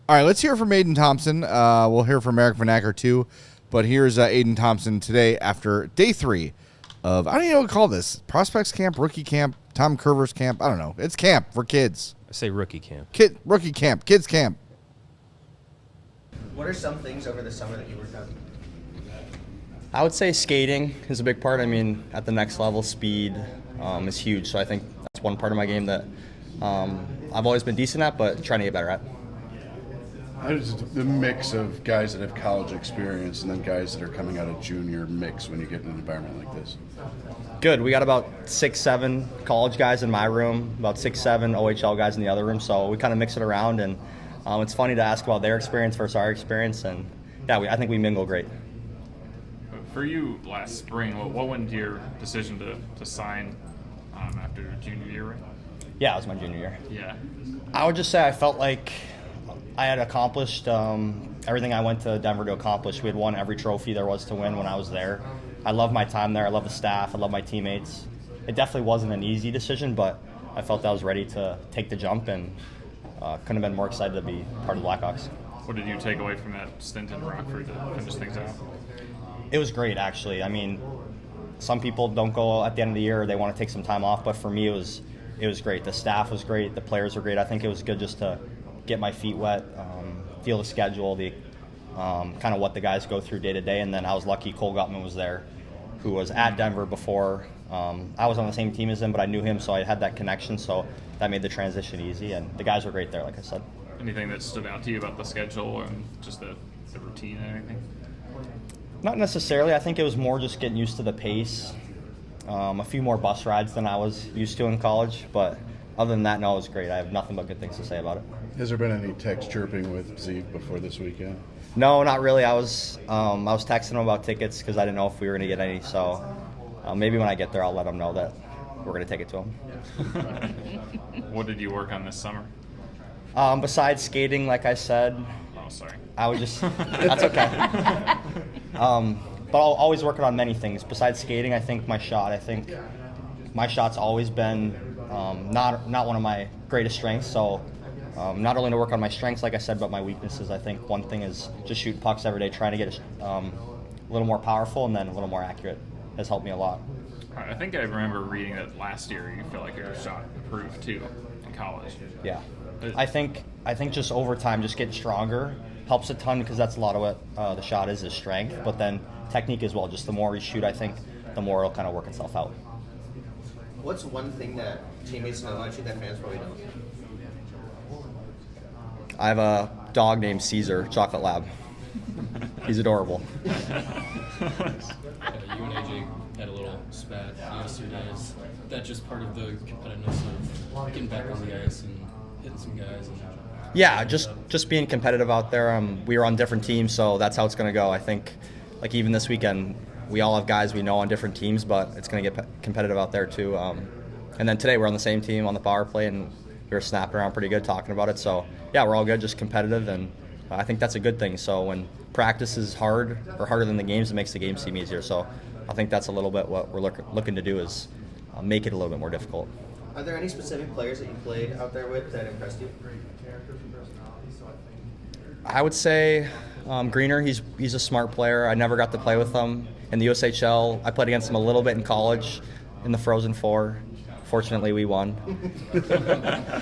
All right, let's hear from Aiden Thompson. We'll hear from Eric Vanacker too, but here's Aiden Thompson today after day 3 of, I don't even know what to call this, prospects camp, rookie camp, Tom Kurvers camp. I don't know. It's camp for kids. I say rookie camp. Rookie camp, kids camp. What are some things over the summer that you worked on? I would say skating is a big part. I mean, at the next level, speed is huge. So I think that's one part of my game that I've always been decent at, but trying to get better at. How does the mix of guys that have college experience and then guys that are coming out of junior mix when you get in an environment like this? Good. We got about 6, 7 college guys in my room, about 6, 7 OHL guys in the other room. So we kind of mix it around, and it's funny to ask about their experience versus our experience. And yeah, I think we mingle great. For you last spring, what went into your decision to sign after junior year, right? Yeah, it was my junior year. Yeah. I would just say I felt like I had accomplished everything I went to Denver to accomplish. We had won every trophy there was to win when I was there. I love my time there. I love the staff. I love my teammates. It definitely wasn't an easy decision, but I felt I was ready to take the jump and couldn't have been more excited to be part of the Blackhawks. What did you take away from that stint in Rockford to finish things out? It was great, actually. I mean, some people don't go at the end of the year. They want to take some time off, but for me, it was great. The staff was great. The players were great. I think it was good just to get my feet wet, feel the schedule, the kind of what the guys go through day to day. And then I was lucky Cole Gutman was there, who was at Denver before. I was on the same team as him, but I knew him, so I had that connection. So that made the transition easy. And the guys were great there, like I said. Anything that stood out to you about the schedule and just the routine and anything? Not necessarily. I think it was more just getting used to the pace. A few more bus rides than I was used to in college, but other than that, no, it was great. I have nothing but good things to say about it. Has there been any text chirping with Zeke before this weekend? No, not really. I was texting him about tickets because I didn't know if we were going to get any. So maybe when I get there, I'll let him know that we're going to take it to him. What did you work on this summer? Besides skating, like I said, Oh, sorry. I was just that's okay. But I'll always working on many things. Besides skating, I think my shot's always been not one of my greatest strengths. So not only to work on my strengths, like I said, but my weaknesses. I think one thing is just shoot pucks every day, trying to get a little more powerful and then a little more accurate has helped me a lot. I think I remember reading that last year you felt like your shot improved too in college. Yeah, I think just over time, just getting stronger helps a ton because that's a lot of what the shot is strength, but then technique as well. Just the more you shoot, I think the more it'll kind of work itself out. What's one thing that teammates know about you that fans probably don't? I have a dog named Caesar, Chocolate Lab. He's adorable. You and AJ had a little spat yesterday. Is that just part of the competitiveness of getting back on the ice and hitting some guys? Yeah, just being competitive out there. We were on different teams, so that's how it's going to go. I think, like even this weekend, we all have guys we know on different teams, but it's going to get competitive out there too. And then today we're on the same team on the power play, and we were snapping around pretty good talking about it. So yeah, we're all good, just competitive, and I think that's a good thing. So when practice is hard or harder than the games, it makes the game seem easier. So I think that's a little bit what we're looking to do is make it a little bit more difficult. Are there any specific players that you played out there with that impressed you? I would say Greener. He's a smart player. I never got to play with him in the USHL. I played against him a little bit in college in the Frozen Four. Fortunately, we won.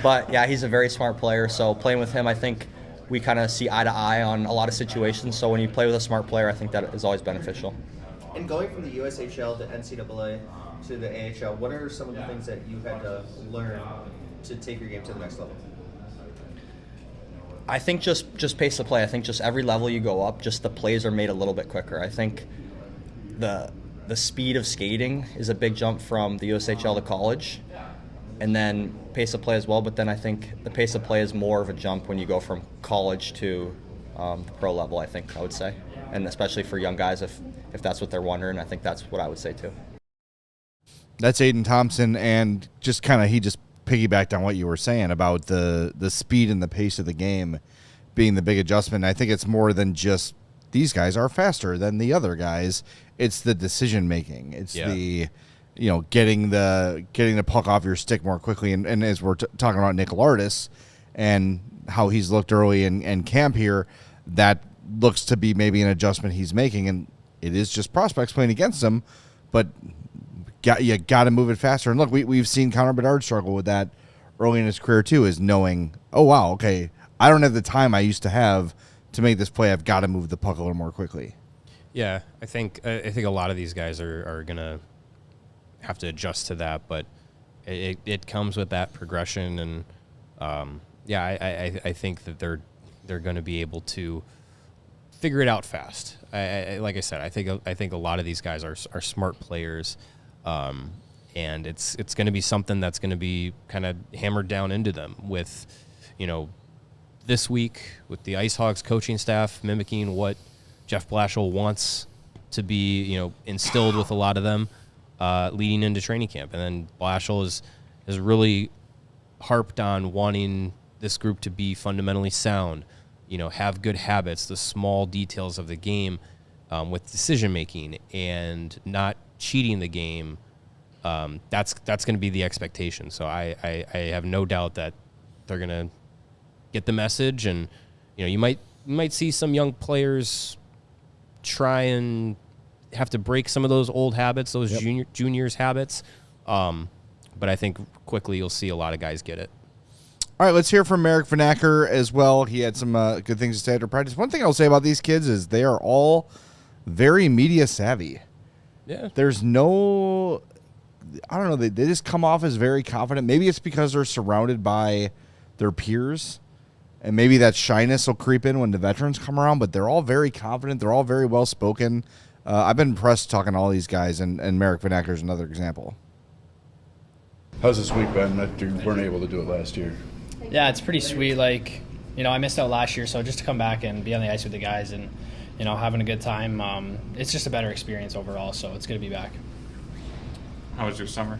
But yeah, he's a very smart player. So playing with him, I think we kind of see eye to eye on a lot of situations. So when you play with a smart player, I think that is always beneficial. And going from the USHL to NCAA to the AHL, what are some of the things that you had to learn to take your game to the next level? I think just pace the play. I think just every level you go up, just the plays are made a little bit quicker. I think the speed of skating is a big jump from the USHL to college, and then pace of play as well. But then I think the pace of play is more of a jump when you go from college to the pro level, I think I would say. And especially for young guys, if that's what they're wondering, I think that's what I would say too. That's Aiden Thompson, and just kind of he just piggybacked on what you were saying about the speed and the pace of the game being the big adjustment. I think it's more than just these guys are faster than the other guys. It's the decision making. It's the getting the puck off your stick more quickly. And as we're talking about Nick Lardis and how he's looked early in camp here, that looks to be maybe an adjustment he's making. And it is just prospects playing against him, but you got to move it faster. And look, we've seen Connor Bedard struggle with that early in his career too, is knowing, oh wow, okay, I don't have the time I used to have to make this play. I've got to move the puck a little more quickly. Yeah, I think a lot of these guys are gonna have to adjust to that, but it comes with that progression, and I think that they're going to be able to figure it out fast. Like I said, I think a lot of these guys are smart players, and it's going to be something that's going to be kind of hammered down into them with, this week with the IceHogs coaching staff mimicking what Jeff Blashill wants to be, instilled with a lot of them leading into training camp. And then Blashill has really harped on wanting this group to be fundamentally sound, have good habits, the small details of the game with decision-making and not cheating the game. That's going to be the expectation. So I have no doubt that they're going to get the message. And, you might see some young players try and have to break some of those old habits, those juniors habits. But I think quickly you'll see a lot of guys get it. All right, let's hear from Merrick Vanacker as well. He had some good things to say after practice. One thing I'll say about these kids is they are all very media savvy. Yeah. There's no, I don't know, they just come off as very confident. Maybe it's because they're surrounded by their peers, and maybe that shyness will creep in when the veterans come around, but they're all very confident. They're all very well-spoken. I've been impressed talking to all these guys, and Merrick Vanacker is another example. How's this week been after you weren't able to do it last year? Yeah, it's pretty sweet. I missed out last year, so just to come back and be on the ice with the guys and, having a good time, it's just a better experience overall, so it's good to be back. How was your summer?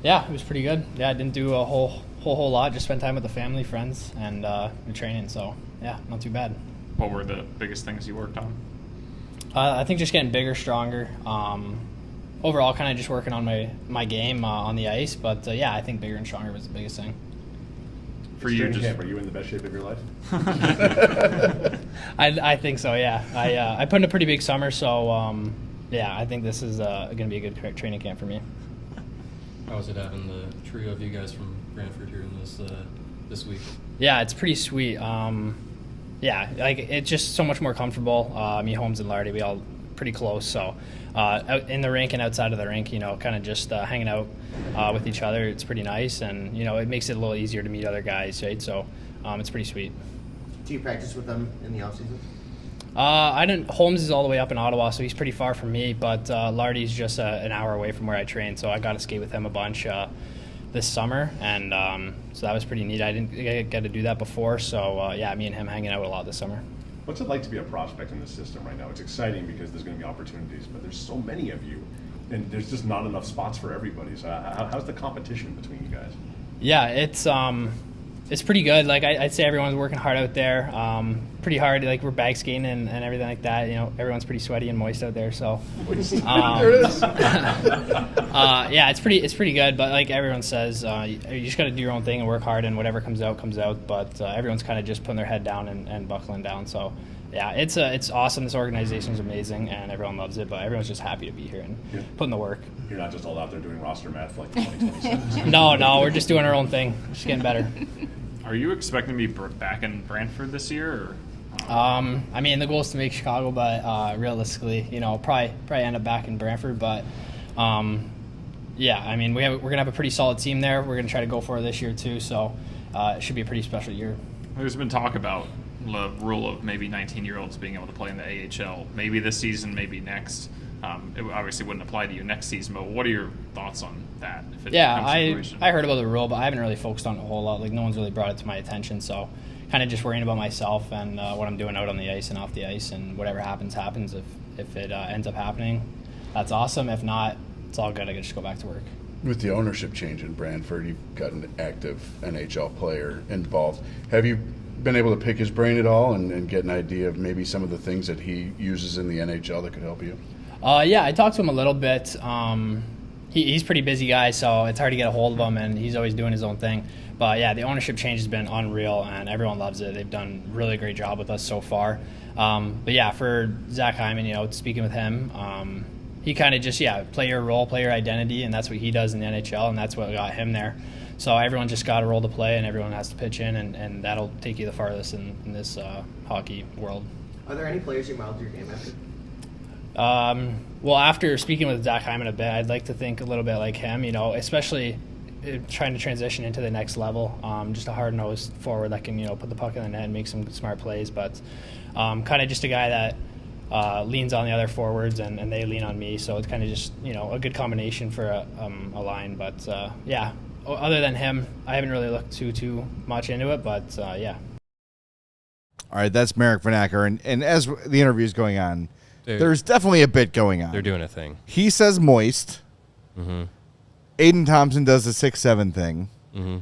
Yeah, it was pretty good. Yeah, I didn't do a whole lot, just spent time with the family, friends, and training, so yeah, not too bad. What were the biggest things you worked on? I think just getting bigger, stronger. Overall, kind of just working on my game on the ice, but I think bigger and stronger was the biggest thing. For you, camp, are you in the best shape of your life? I think so. Yeah, I put in a pretty big summer, so I think this is going to be a good training camp for me. How was it having the trio of you guys from Brantford here in this week? Yeah, it's pretty sweet. It's just so much more comfortable. Me, Holmes, and Lardis, we all pretty close. So out in the rink and outside of the rink, kind of just hanging out with each other, it's pretty nice, and it makes it a little easier to meet other guys, right? So it's pretty sweet. Do you practice with them in the off season? I didn't. Holmes is all the way up in Ottawa, so he's pretty far from me. But Lardis just an hour away from where I train, so I got to skate with him a bunch this summer, and so that was pretty neat. I didn't get to do that before, so me and him hanging out a lot this summer. What's it like to be a prospect in this system right now? It's exciting because there's going to be opportunities, but there's so many of you, and there's just not enough spots for everybody. So how's the competition between you guys? Yeah, it's pretty good. I'd say everyone's working hard out there. Pretty hard. We're bag skating and everything like that. Everyone's pretty sweaty and moist out there. So There it is. it's pretty good. But everyone says, you just got to do your own thing and work hard, and whatever comes out comes out. But everyone's kind of just putting their head down and buckling down. So yeah, it's awesome. This organization is amazing, and everyone loves it. But everyone's just happy to be here and putting the work. You're not just all out there doing roster math for 2027. No, we're just doing our own thing. Just getting better. Are you expecting to be back in Brantford this year? Or? The goal is to make Chicago, but realistically, probably end up back in Brantford. But we're gonna have a pretty solid team there. We're gonna try to go for it this year too. So it should be a pretty special year. There's been talk about the rule of maybe 19-year-olds being able to play in the AHL, maybe this season, maybe next. It obviously wouldn't apply to you next season, but what are your thoughts on that? If it I heard about the rule, but I haven't really focused on it a whole lot. No one's really brought it to my attention, so kind of just worrying about myself and what I'm doing out on the ice and off the ice, and whatever happens. If it ends up happening, that's awesome. If not, it's all good. I can just go back to work. With the ownership change in Brantford, you've got an active NHL player involved. Have you been able to pick his brain at all and get an idea of maybe some of the things that he uses in the NHL that could help you? Yeah, I talked to him a little bit. He's a pretty busy guy, so it's hard to get a hold of him, and he's always doing his own thing. But yeah, the ownership change has been unreal, and everyone loves it. They've done a really great job with us so far. But yeah, for Zach Hyman, speaking with him, he kind of just, play your role, play your identity, and that's what he does in the NHL, and that's what got him there. So everyone just got a role to play, and everyone has to pitch in, and that'll take you the farthest in this hockey world. Are there any players you modeled your game after? Well, after speaking with Zach Hyman a bit, I'd like to think a little bit like him, especially trying to transition into the next level. Just a hard-nosed forward that can, put the puck in the net and make some smart plays, but kind of just a guy that leans on the other forwards and they lean on me, so it's kind of just, a good combination for a line. But, yeah, other than him, I haven't really looked too much into it, but, yeah. All right, that's Merrick Vanacker, and as the interview is going on, there's definitely a bit going on. They're doing a thing. He says moist. Mm-hmm. Aiden Thompson does the 6'7" thing. Mm-hmm.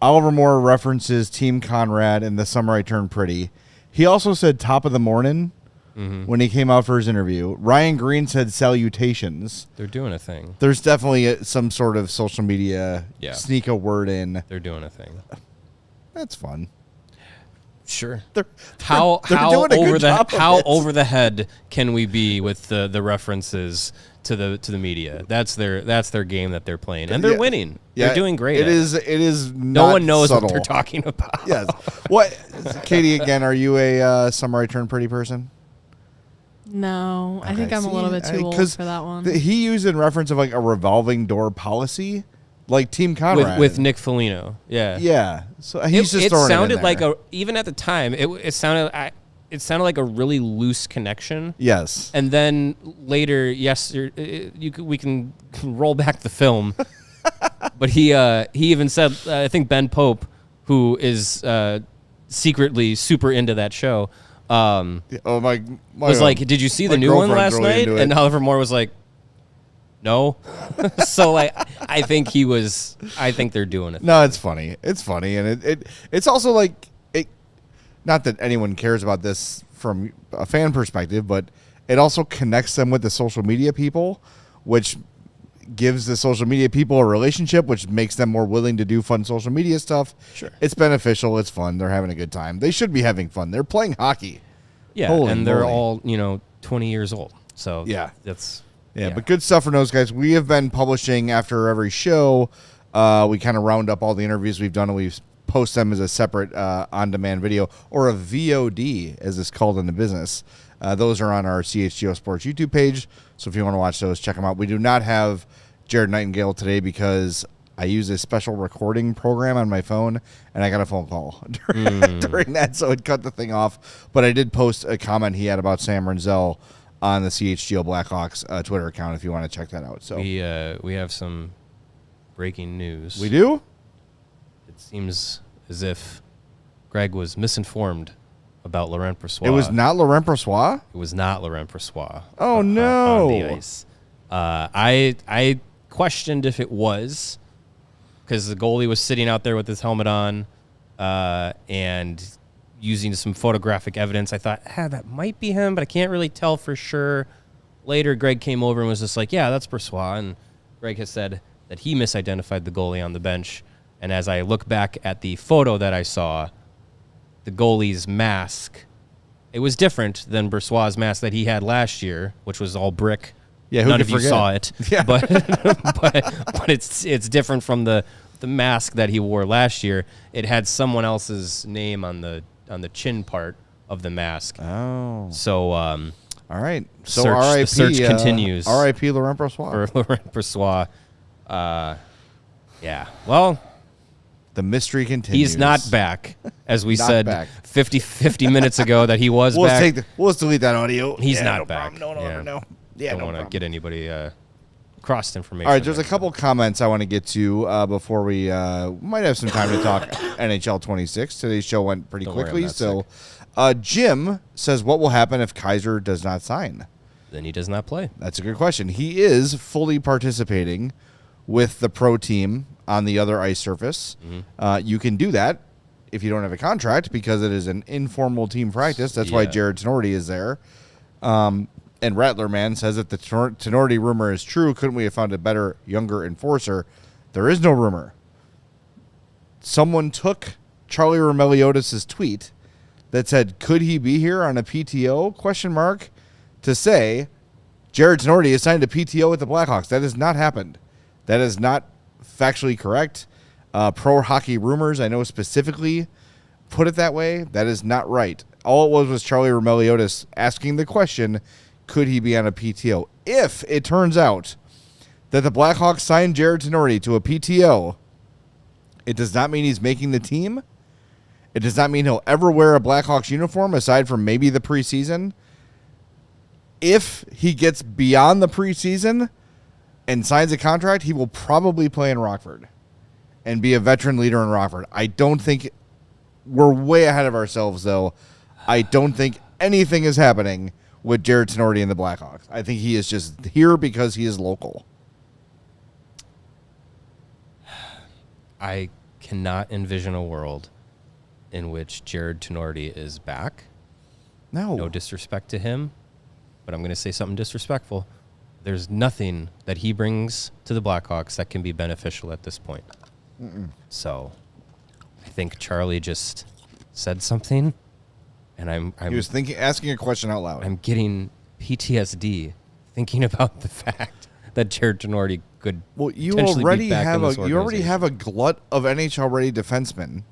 Oliver Moore references Team Conrad and The Summer I Turned Pretty. He also said top of the morning when he came out for his interview. Ryan Green said salutations. They're doing a thing. There's definitely some sort of social media sneak a word in. They're doing a thing. That's fun. Sure. How over the head can we be with the references to the media? That's their game that they're playing, and they're winning. Yeah, they're doing great. It is. No one knows subtle. what they're talking about. Yes. What, Katie? Again, are you a Summer I Turned Pretty person? No, I think I'm a little bit too old for that one. He used in reference of like a revolving door policy. Like Team Conrad with Nick Foligno, yeah. So he's just it throwing sounded it in like there. even at the time it sounded like a really loose connection. Yes, and then later, we can roll back the film, but he even said I think Ben Pope, who is secretly super into that show, was like, did you see the new one last night? And Oliver Moore was like, no. So I think they're doing it. No, it's funny. It's funny, and it's also like not that anyone cares about this from a fan perspective, but it also connects them with the social media people, which gives the social media people a relationship, which makes them more willing to do fun social media stuff. Sure, it's beneficial. It's fun. They're having a good time. They should be having fun. They're playing hockey. Yeah, Holy and they're moly. all 20 years old. So that's. Yeah, but good stuff from those guys. We have been publishing after every show. We kind of round up all the interviews we've done, and we post them as a separate on-demand video, or a VOD, as it's called in the business. Those are on our CHGO Sports YouTube page, so if you want to watch those, check them out. We do not have Jared Nightingale today because I use a special recording program on my phone, and I got a phone call during that, so it cut the thing off. But I did post a comment he had about Sam Rinzel on the CHGO Blackhawks Twitter account if you want to check that out. So we have some breaking news. We do? It seems as if Greg was misinformed about Laurent Brossoit. It was not Laurent Brossoit? It was not Laurent Brossoit. Oh, no. On the ice. I questioned if it was, because the goalie was sitting out there with his helmet on and using some photographic evidence. I thought, that might be him, but I can't really tell for sure. Later, Greg came over and was just like, yeah, that's Brossoit. And Greg has said that he misidentified the goalie on the bench. And as I look back at the photo that I saw, the goalie's mask, it was different than Brossoit's mask that he had last year, which was all brick. Yeah, none of you forget? saw it. Yeah. But it's different from the mask that he wore last year. It had someone else's name on the chin part of the mask. Oh. So all right. So the search continues. R.I.P. Laurent Brossoit. For Laurent Brossoit. Yeah. Well, the mystery continues. He's not back, as we said back. 50 minutes ago that he was back. We'll just delete that audio. He's Yeah, not no back. problem. No. Yeah, Don't no want to problem. get anybody crossed information. All right, there's a couple comments I want to get to before we might have some time to talk NHL 26. Today's show went pretty Don't worry, quickly. I'm not So Jim says, what will happen if Kaiser does not sign? Then he does not play. That's a good question. He is fully participating with the pro team on the other ice surface. You can do that if you don't have a contract because it is an informal team practice. That's why Jared Tenorti is there. And Rattler Man says if the Tenorti rumor is true, couldn't we have found a better, younger enforcer? There is no rumor. Someone took Charlie Roumeliotis' tweet that said, could he be here on a PTO, to say Jared Tenorti has signed a PTO with the Blackhawks. That has not happened. That is not factually correct. Pro Hockey Rumors, I know specifically, put it that way. That is not right. All it was Charlie Roumeliotis asking the question, could he be on a PTO? If it turns out that the Blackhawks signed Jared Tenorti to a PTO, it does not mean he's making the team. It does not mean he'll ever wear a Blackhawks uniform aside from maybe the preseason. If he gets beyond the preseason and signs a contract, he will probably play in Rockford and be a veteran leader in Rockford. I don't think we're way ahead of ourselves, though. I don't think anything is happening with Jared Tenorti and the Blackhawks. I think he is just here because he is local. I cannot envision a world in which Jared Tenorti is back. No disrespect to him, but I'm going to say something disrespectful. There's nothing that he brings to the Blackhawks that can be beneficial at this point. So I think Charlie just said something, and he was asking a question out loud. I'm getting PTSD thinking about the fact that Jared Tenorti could potentially be back in this organization. You already have a glut of NHL-ready defensemen,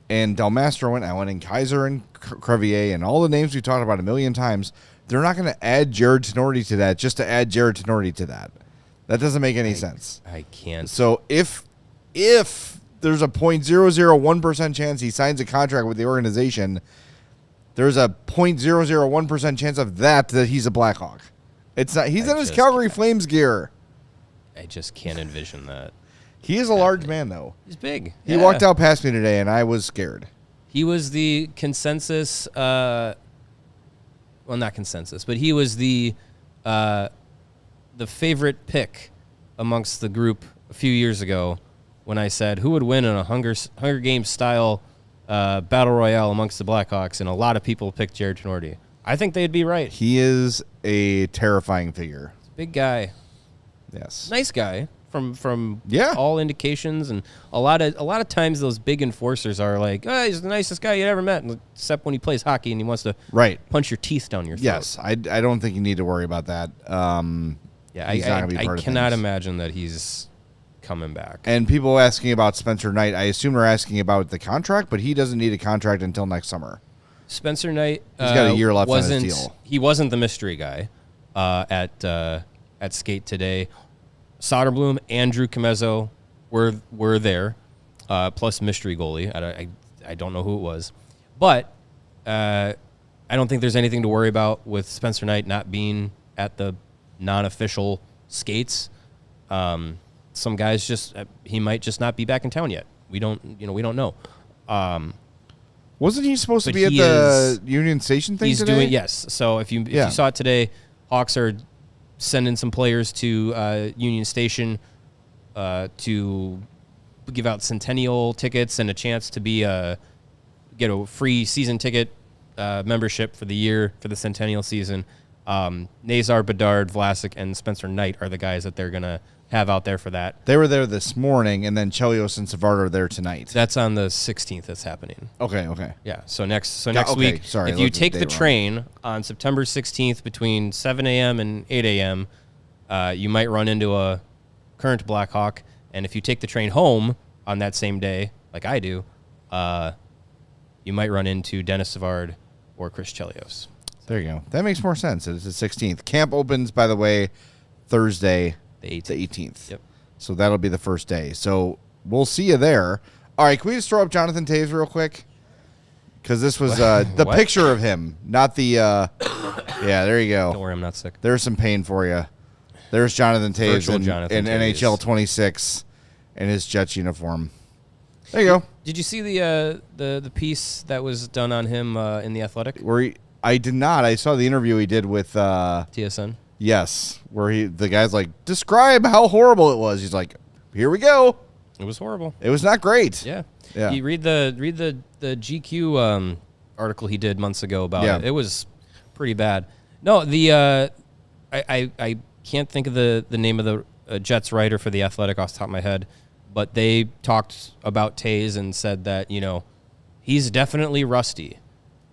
and Del Mastro and Allen and Kaiser and Crevier and all the names we talked about a million times. They're not going to add Jared Tenorti to that just to add Jared Tenorti to that. That doesn't make any sense. I can't. So if there's a 0.001% chance he signs a contract with the organization, there's a 0.001% chance of that he's a Blackhawk. It's not. He's in his Calgary Flames gear. I just can't envision that. He is a large man, though. He's big. He walked out past me today, and I was scared. He was the consensus. Well, not consensus, but he was the favorite pick amongst the group a few years ago when I said who would win in a Hunger Games style battle royale amongst the Blackhawks, and a lot of people picked Jared Tenorti. I think they'd be right. He is a terrifying figure. Big guy. Yes. Nice guy from all indications, and a lot of times those big enforcers are like, oh, he's the nicest guy you ever met, except when he plays hockey and he wants to punch your teeth down your throat. Yes, I don't think you need to worry about that. I cannot imagine that he's coming back. And people asking about Spencer Knight, I assume they're asking about the contract, but he doesn't need a contract until next summer. Spencer Knight, he's got a year left on his deal. He wasn't the mystery guy at Skate today. Soderblom and Drew Comezzo were there, plus mystery goalie. I don't know who it was, but I don't think there's anything to worry about with Spencer Knight not being at the non-official skates. Some guys he might just not be back in town yet. We don't know. Wasn't he supposed to be at the Union Station thing he's today? Doing yes. So if you saw it today, Hawks are sending some players to Union Station to give out Centennial tickets and a chance to get a free season ticket membership for the year for the Centennial season. Nazar, Bedard, Vlasic, and Spencer Knight are the guys that they're going to have out there for that. They were there this morning, and then Chelios and Savard are there tonight. That's on the 16th that's happening. Okay. Yeah, so next week, if you take the train on September 16th between 7 a.m. and 8 a.m., you might run into a current Blackhawk, and if you take the train home on that same day, like I do, you might run into Dennis Savard or Chris Chelios. There you go. That makes more sense. It's the 16th. Camp opens, by the way, Thursday, the 18th. Yep. So that'll be the first day. So we'll see you there. All right, can we just throw up Jonathan Toews real quick? Because this was the picture of him, not the yeah, there you go. Don't worry, I'm not sick. There's some pain for you. There's Jonathan Toews in NHL 26 in his Jets uniform. There you go. Did you see the piece that was done on him in The Athletic? I did not. I saw the interview he did with TSN. Yes, where the guy's like, describe how horrible it was. He's like, here we go. It was horrible. It was not great. Yeah. Yeah. You read the GQ article he did months ago about it. It was pretty bad. No, I can't think of the name of the Jets writer for The Athletic off the top of my head, but they talked about Taze and said that, he's definitely rusty.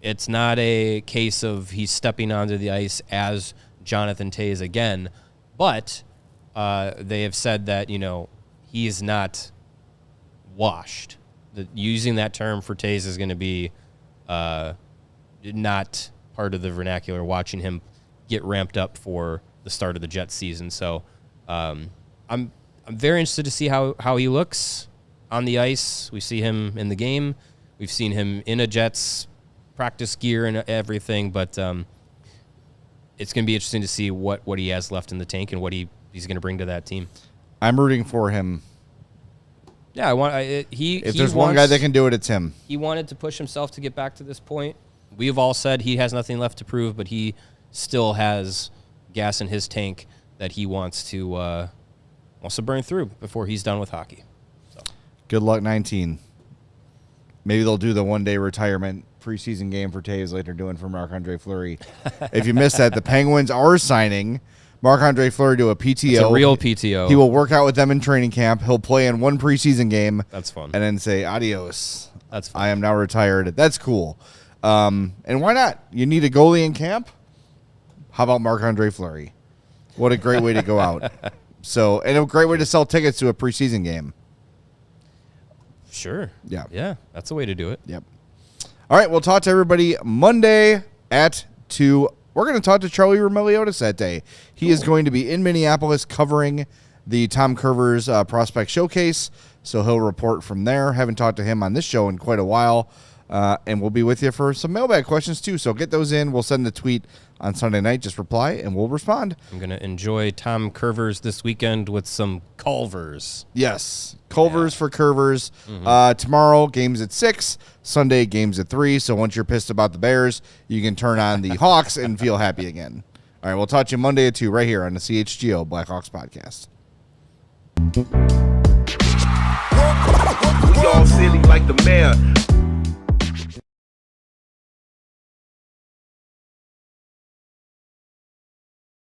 It's not a case of he's stepping onto the ice as Jonathan Taze again, but they have said that, he is not washed. Using that term for Taze is going to be not part of the vernacular, watching him get ramped up for the start of the Jets season. So I'm very interested to see how he looks on the ice. We see him in the game. We've seen him in a Jets practice gear and everything, but it's going to be interesting to see what he has left in the tank and what he's going to bring to that team. I'm rooting for him. Yeah, if there's one guy that can do it, it's him. He wanted to push himself to get back to this point. We've all said he has nothing left to prove, but he still has gas in his tank that he wants to burn through before he's done with hockey. So. Good luck, 19. Maybe they'll do the one-day retirement preseason game for Taves like they're doing for Marc-Andre Fleury. If you missed that, the Penguins are signing Marc-Andre Fleury to a PTO. It's a real PTO. He will work out with them in training camp. He'll play in one preseason game. That's fun. And then say, adios. That's fun. I am now retired. That's cool. And why not? You need a goalie in camp? How about Marc-Andre Fleury? What a great way to go out. And a great way to sell tickets to a preseason game. Sure. Yeah. Yeah, that's a way to do it. Yep. All right, we'll talk to everybody Monday at 2. We're going to talk to Charlie Roumeliotis that day. He is going to be in Minneapolis covering the Tom Kurvers Prospect Showcase, so he'll report from there. Haven't talked to him on this show in quite a while, and we'll be with you for some mailbag questions too, so get those in. We'll send the tweet on Sunday night. Just reply, and we'll respond. I'm going to enjoy Tom Kurvers this weekend with some Culvers. Yes, Culvers for Kurvers. Mm-hmm. Tomorrow, games at 6. Sunday, games at 3. So once you're pissed about the Bears, you can turn on the Hawks and feel happy again. All right, we'll talk to you Monday at 2 right here on the CHGO Blackhawks podcast. We all silly like the mayor.